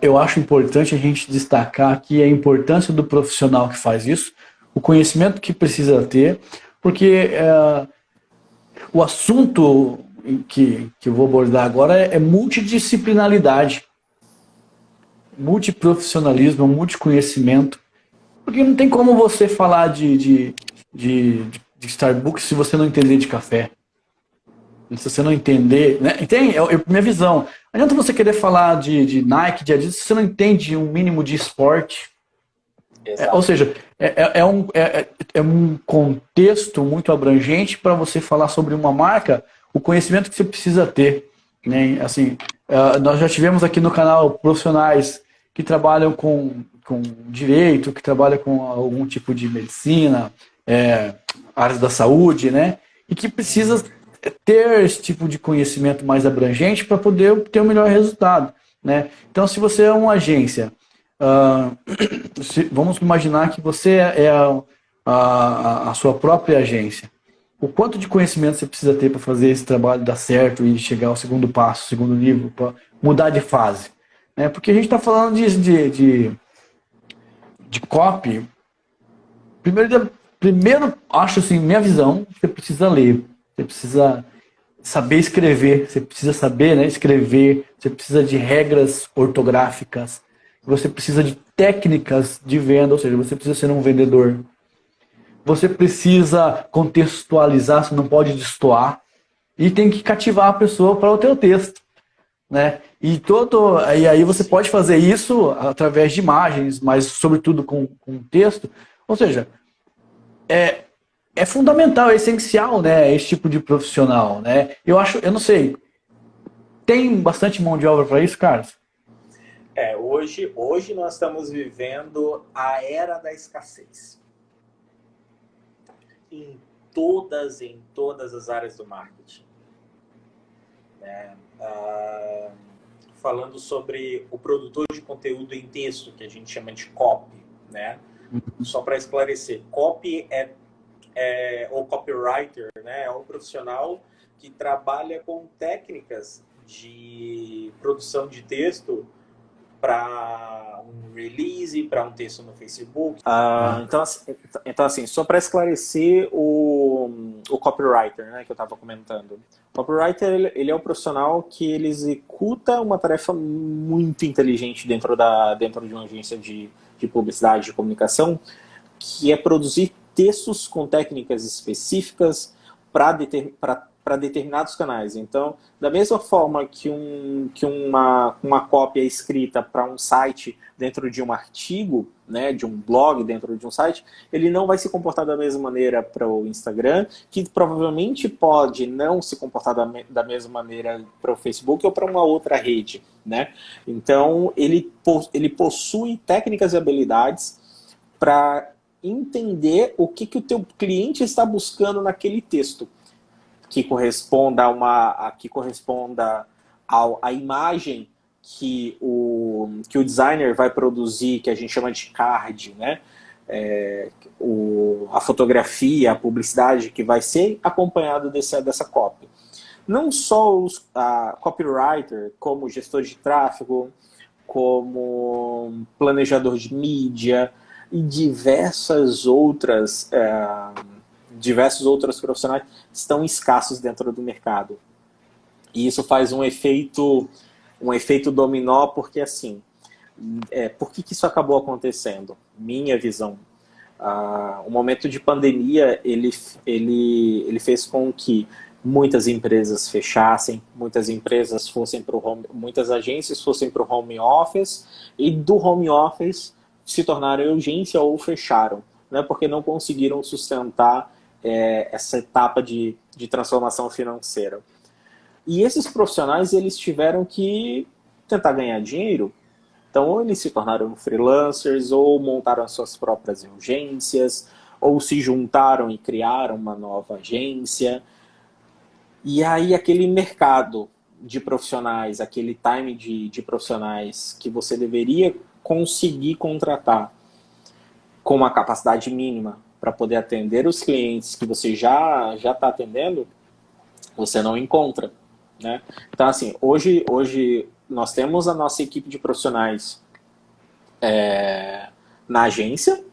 eu acho importante a gente destacar aqui a importância do profissional que faz isso, o conhecimento que precisa ter, porque o assunto que eu vou abordar agora é multidisciplinaridade, multiprofissionalismo, multiconhecimento, porque não tem como você falar de Starbucks se você não entender de café. Se você não entender, né? Minha visão. Não adianta você querer falar de Nike, de Adidas, se você não entende um mínimo de esporte. Ou seja, é um contexto muito abrangente para você falar sobre uma marca, o conhecimento que você precisa ter. Né? Assim, nós já tivemos aqui no canal profissionais que trabalham com direito, que trabalham com algum tipo de medicina, áreas da saúde, né? E que precisa ter esse tipo de conhecimento mais abrangente para poder ter o melhor resultado, né? Então, se você é uma agência, vamos imaginar que você é a sua própria agência. O quanto de conhecimento você precisa ter para fazer esse trabalho dar certo e chegar ao segundo passo, segundo nível, para mudar de fase, né? Porque a gente está falando de copy. Primeiro, acho assim, minha visão, você precisa ler. Você precisa saber escrever, você precisa saber, né, escrever, você precisa de regras ortográficas, você precisa de técnicas de venda, ou seja, você precisa ser um vendedor. Você precisa contextualizar, você não pode destoar, e tem que cativar a pessoa para o teu texto, né? E aí você pode fazer isso através de imagens, mas sobretudo com texto, ou seja, é fundamental, é essencial, né, esse tipo de profissional, né? Eu não sei, tem bastante mão de obra para isso, Carlos? Hoje nós estamos vivendo a era da escassez. Em todas as áreas do marketing. Né? Falando sobre o produtor de conteúdo em texto, que a gente chama de copy, né? Só para esclarecer, copy o copywriter, né? É um profissional que trabalha com técnicas de produção de texto para um release, para um texto no Facebook. Então, assim, só para esclarecer o copywriter, né, que eu estava comentando. O copywriter, ele é um profissional que ele executa uma tarefa muito inteligente dentro de uma agência de publicidade, de comunicação, que é produzir textos com técnicas específicas para determinados canais. Então, da mesma forma que uma cópia é escrita para um site dentro de um artigo, né, de um blog dentro de um site, ele não vai se comportar da mesma maneira para o Instagram, que provavelmente pode não se comportar da mesma maneira para o Facebook ou para uma outra rede, né? Então, ele possui técnicas e habilidades para entender o que o teu cliente está buscando naquele texto, que corresponda à imagem que o designer vai produzir, que a gente chama de card, né? A fotografia, a publicidade que vai ser acompanhado dessa copy. Não só os copywriter, como gestor de tráfego, como planejador de mídia e diversos outros profissionais estão escassos dentro do mercado. E isso faz um efeito dominó, porque assim, Por que isso acabou acontecendo? Minha visão. O momento de pandemia, ele fez com que muitas empresas fechassem, muitas empresas fossem para muitas agências fossem para o home office, e do home office se tornaram urgência ou fecharam, né, porque não conseguiram sustentar essa etapa de transformação financeira. E esses profissionais, eles tiveram que tentar ganhar dinheiro. Então, ou eles se tornaram freelancers, ou montaram suas próprias agências, ou se juntaram e criaram uma nova agência. E aí, aquele mercado de profissionais, aquele time de profissionais que você deveria conseguir contratar com uma capacidade mínima para poder atender os clientes que você já está atendendo, você não encontra, né? Então, assim, hoje nós temos a nossa equipe de profissionais na agência,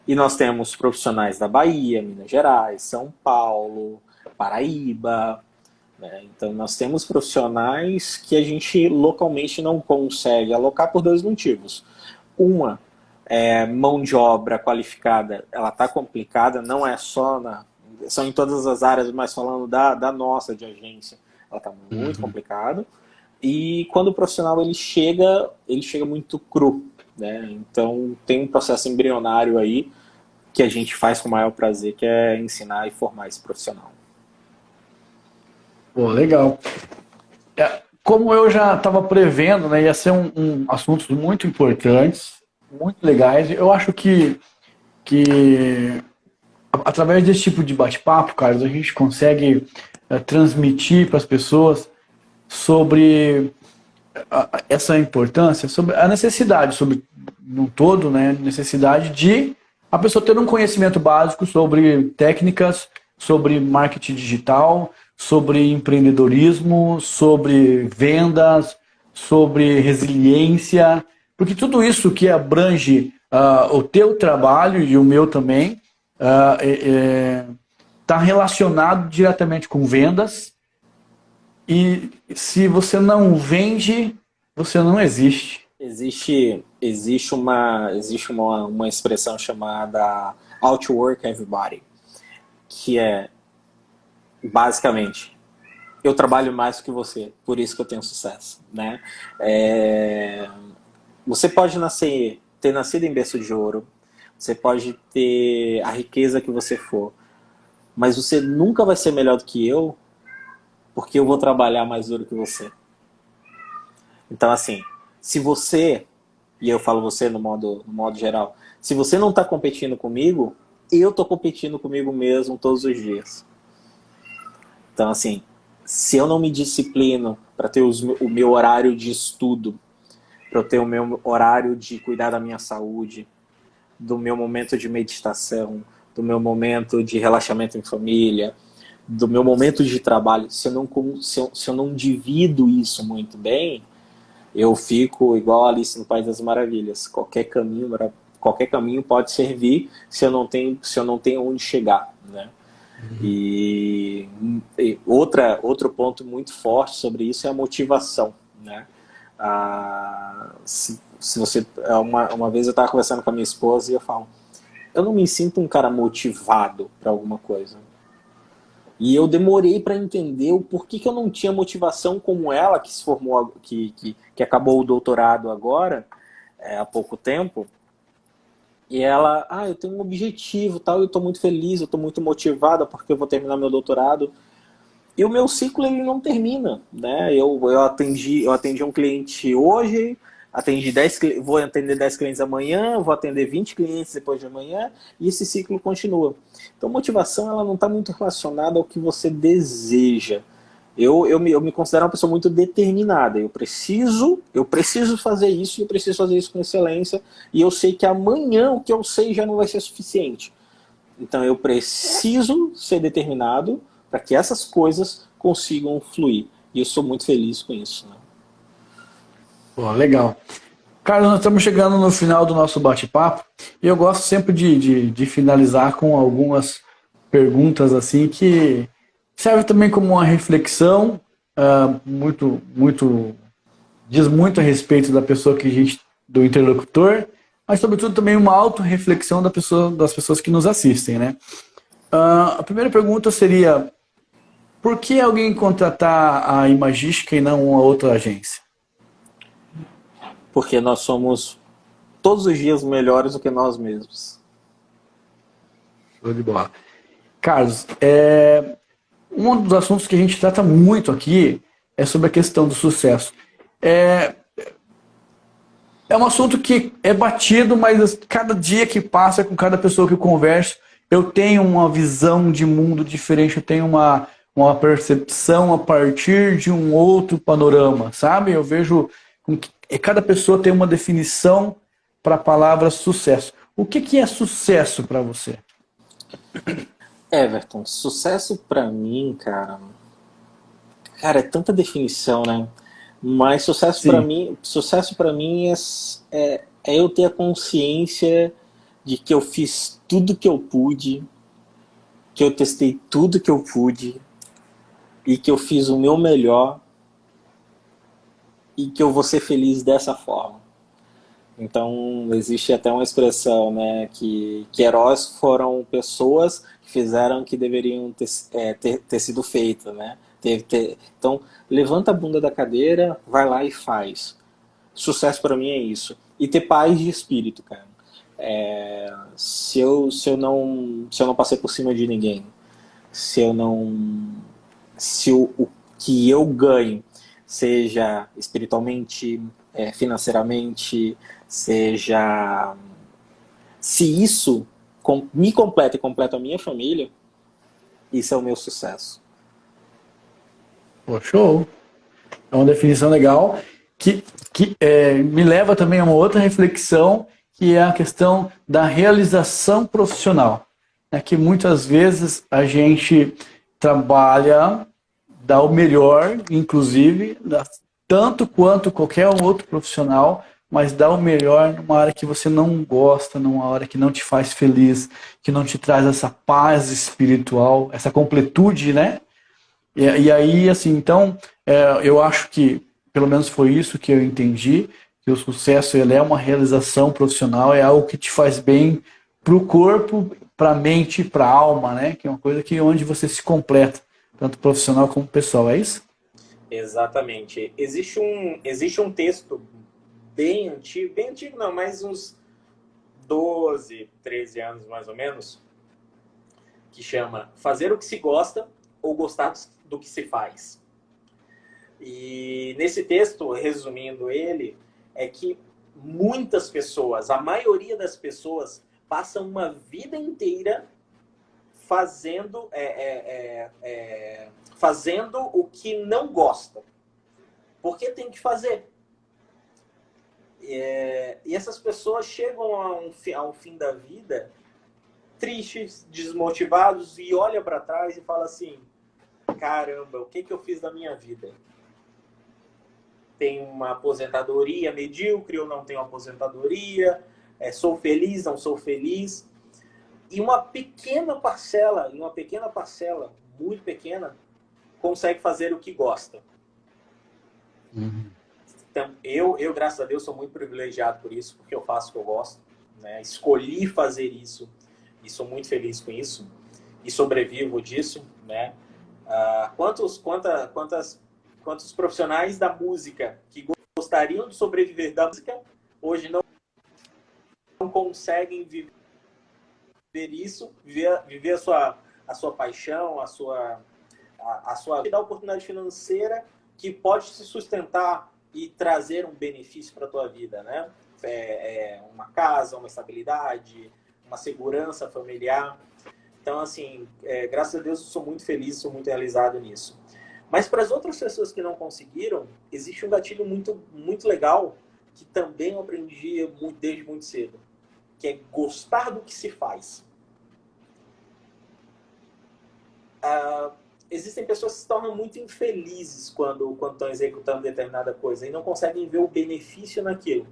e nós temos profissionais da Bahia, Minas Gerais, São Paulo, Paraíba, né? Então nós temos profissionais que a gente localmente não consegue alocar por dois motivos. Uma, mão de obra qualificada, ela está complicada, não é só são em todas as áreas, mas falando da nossa de agência, ela está muito complicada. E quando o profissional ele chega muito cru, né? Então tem um processo embrionário aí que a gente faz com o maior prazer, que é ensinar e formar esse profissional. Pô, legal. Como eu já estava prevendo, né, ia ser assuntos muito importantes, muito legais. Eu acho que através desse tipo de bate-papo, Carlos, a gente consegue transmitir para as pessoas sobre essa importância, sobre a necessidade, sobre no todo, né, necessidade de a pessoa ter um conhecimento básico sobre técnicas, sobre marketing digital, sobre empreendedorismo, sobre vendas, sobre resiliência, porque tudo isso que abrange o teu trabalho e o meu também está relacionado diretamente com vendas. E se você não vende, você não existe. Existe uma expressão chamada outwork everybody, que é basicamente, eu trabalho mais que você, por isso que eu tenho sucesso, né? Você pode ter nascido em berço de ouro, você pode ter a riqueza que você for, mas você nunca vai ser melhor do que eu, porque eu vou trabalhar mais duro que você. Então, assim, se você, e eu falo você no modo geral, se você não está competindo comigo, eu estou competindo comigo mesmo todos os dias. Então, assim, se eu não me disciplino para ter o meu horário de estudo, para eu ter o meu horário de cuidar da minha saúde, do meu momento de meditação, do meu momento de relaxamento em família, do meu momento de trabalho, se eu não divido isso muito bem, eu fico igual a Alice no País das Maravilhas. Qualquer caminho pode servir se eu não tenho onde chegar, né? E outro ponto muito forte sobre isso é a motivação, né? Se você, uma vez eu estava conversando com a minha esposa e eu falo, eu não me sinto um cara motivado para alguma coisa. E eu demorei para entender o porquê que eu não tinha motivação como ela, que se formou, que acabou o doutorado agora, há pouco tempo. E ela, eu tenho um objetivo, tal, eu estou muito feliz, eu estou muito motivada porque eu vou terminar meu doutorado. E o meu ciclo ele não termina, né? Eu atendi um cliente hoje, vou atender 10 clientes amanhã, vou atender 20 clientes depois de amanhã, e esse ciclo continua. Então, motivação ela não está muito relacionada ao que você deseja. Eu me considero uma pessoa muito determinada. Eu preciso fazer isso, e eu preciso fazer isso com excelência, e eu sei que amanhã o que eu sei já não vai ser suficiente. Então, eu preciso ser determinado para que essas coisas consigam fluir. E eu sou muito feliz com isso, né? Pô, legal. Carlos, nós estamos chegando no final do nosso bate-papo e eu gosto sempre de finalizar com algumas perguntas assim que serve também como uma reflexão, diz muito a respeito da pessoa que a gente do interlocutor, mas sobretudo também uma autorreflexão das pessoas que nos assistem, né? A primeira pergunta seria: por que alguém contratar a Imagística e não uma outra agência? Porque nós somos todos os dias melhores do que nós mesmos. Show de bola. Carlos, um dos assuntos que a gente trata muito aqui é sobre a questão do sucesso. É um assunto que é batido, mas cada dia que passa, com cada pessoa que eu converso, eu tenho uma visão de mundo diferente, eu tenho uma percepção a partir de um outro panorama, sabe? Eu vejo que cada pessoa tem uma definição para a palavra sucesso. O que é sucesso para você? Everton, sucesso pra mim, cara, é tanta definição, né? Mas Sim. sucesso para mim é eu ter a consciência de que eu fiz tudo que eu pude, que eu testei tudo que eu pude e que eu fiz o meu melhor e que eu vou ser feliz dessa forma. Então, existe até uma expressão, né, que heróis foram pessoas que fizeram o que deveriam ter sido feito, né? Então, levanta a bunda da cadeira, vai lá e faz. Sucesso para mim é isso. E ter paz de espírito, cara. Se eu não passei por cima de ninguém, se eu não, se o que eu ganho, seja espiritualmente, financeiramente, seja, se isso me completa e completa a minha família, isso é o meu sucesso. Pô, show. É uma definição legal que me leva também a uma outra reflexão, que é a questão da realização profissional. É que muitas vezes a gente trabalha, dá o melhor, inclusive, tanto quanto qualquer outro profissional, mas dá o melhor numa área que você não gosta, numa área que não te faz feliz, que não te traz essa paz espiritual, essa completude, né? E aí, assim, então, eu acho que, pelo menos foi isso que eu entendi, que o sucesso ele é uma realização profissional, é algo que te faz bem para o corpo, para a mente, para a alma, né? Que é uma coisa que onde você se completa, tanto profissional como pessoal, é isso? Exatamente. Existe um texto bem antigo não, mais uns 12, 13 anos mais ou menos, que chama Fazer o que se gosta ou gostar do que se faz. E nesse texto, resumindo ele, é que muitas pessoas, a maioria das pessoas, passam uma vida inteira fazendo, fazendo o que não gosta. Porque tem que fazer. E essas pessoas chegam ao fim da vida tristes, desmotivados e olham para trás e falam assim: caramba, o que eu fiz da minha vida? Tenho uma aposentadoria medíocre ou não tenho aposentadoria? Sou feliz, não sou feliz? E uma pequena parcela, muito pequena, consegue fazer o que gosta. Uhum. Então, eu, graças a Deus, sou muito privilegiado por isso, porque eu faço o que eu gosto, né? Escolhi fazer isso e sou muito feliz com isso e sobrevivo disso, né? Quantos profissionais da música que gostariam de sobreviver da música hoje não conseguem viver isso, viver a sua paixão, a sua vida, a oportunidade financeira que pode se sustentar e trazer um benefício para a tua vida, né? Uma casa, uma estabilidade, uma segurança familiar. Então, assim, graças a Deus eu sou muito feliz, sou muito realizado nisso. Mas para as outras pessoas que não conseguiram, existe um gatilho muito, muito legal que também eu aprendi desde muito cedo, que é gostar do que se faz. Existem pessoas que se tornam muito infelizes quando estão executando determinada coisa e não conseguem ver o benefício naquilo.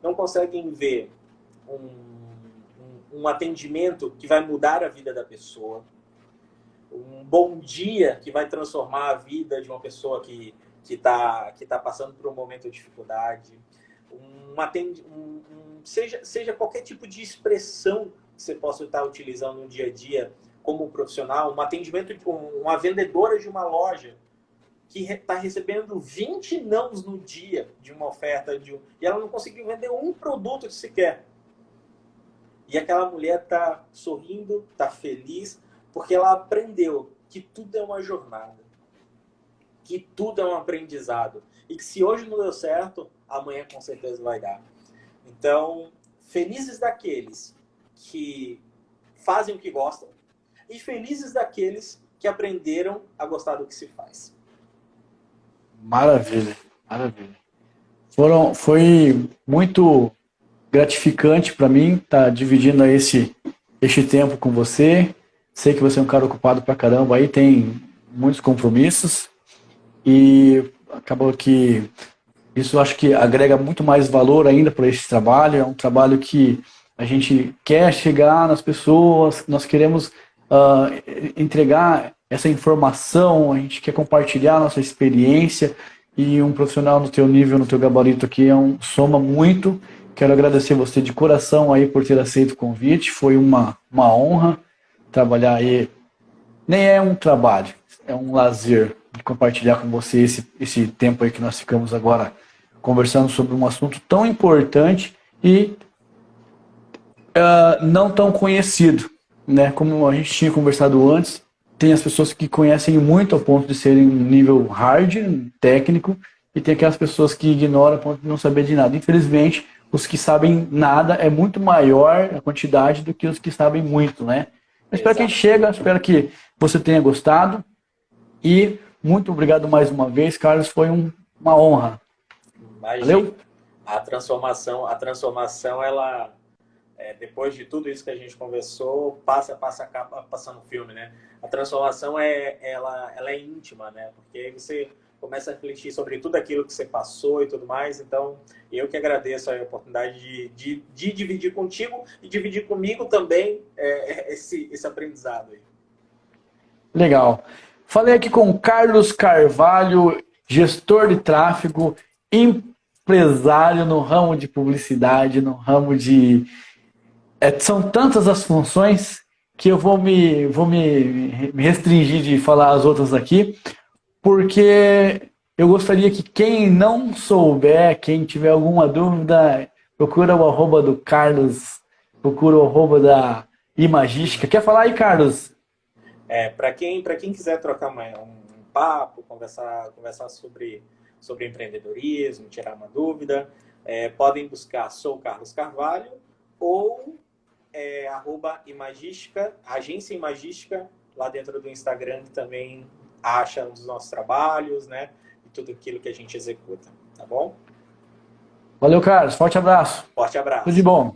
Não conseguem ver um atendimento que vai mudar a vida da pessoa, um bom dia que vai transformar a vida de uma pessoa que tá passando por um momento de dificuldade. seja qualquer tipo de expressão que você possa estar utilizando no dia a dia como profissional, um atendimento de uma vendedora de uma loja que está recebendo 20 nãos no dia de uma oferta e ela não conseguiu vender um produto sequer. E aquela mulher está sorrindo, está feliz, porque ela aprendeu que tudo é uma jornada, que tudo é um aprendizado. E que se hoje não deu certo, amanhã com certeza vai dar. Então, felizes daqueles que fazem o que gostam e felizes daqueles que aprenderam a gostar do que se faz. Maravilha, maravilha. Foi muito gratificante para mim estar dividindo este tempo com você. Sei que você é um cara ocupado pra caramba, aí tem muitos compromissos e acabou que isso eu acho que agrega muito mais valor ainda para esse trabalho. É um trabalho que a gente quer chegar nas pessoas, nós queremos entregar essa informação, a gente quer compartilhar a nossa experiência e um profissional no teu nível, no teu gabarito aqui soma muito. Quero agradecer você de coração aí por ter aceito o convite, foi uma honra trabalhar aí. Nem é um trabalho, é um lazer de compartilhar com você esse tempo aí que nós ficamos agora conversando sobre um assunto tão importante e não tão conhecido, né? Como a gente tinha conversado antes, tem as pessoas que conhecem muito ao ponto de serem um nível hard, técnico, e tem aquelas pessoas que ignoram a ponto de não saber de nada. Infelizmente, os que sabem nada é muito maior a quantidade do que os que sabem muito, né? Eu espero que a gente chegue, espero que você tenha gostado e muito obrigado mais uma vez, Carlos, foi uma honra. Imagina. Valeu? A transformação, ela, depois de tudo isso que a gente conversou, acaba passando filme, né? A transformação ela é íntima, né? Porque aí você começa a refletir sobre tudo aquilo que você passou e tudo mais. Então, eu que agradeço a oportunidade de dividir contigo e dividir comigo também esse aprendizado aí. Legal. Falei aqui com o Carlos Carvalho, gestor de tráfego, empresário no ramo de publicidade, no ramo de... são tantas as funções que eu vou me restringir de falar as outras aqui, porque eu gostaria que quem não souber, quem tiver alguma dúvida, procura o arroba do Carlos, procura o arroba da Imagística. Quer falar aí, Carlos? Para quem quiser trocar um papo, conversar sobre empreendedorismo, tirar uma dúvida, podem buscar Sou Carlos Carvalho ou @Imagística, Agência Imagística, lá dentro do Instagram, que também acha os nossos trabalhos, né? E tudo aquilo que a gente executa, tá bom? Valeu, Carlos. Forte abraço. Forte abraço. Tudo de bom.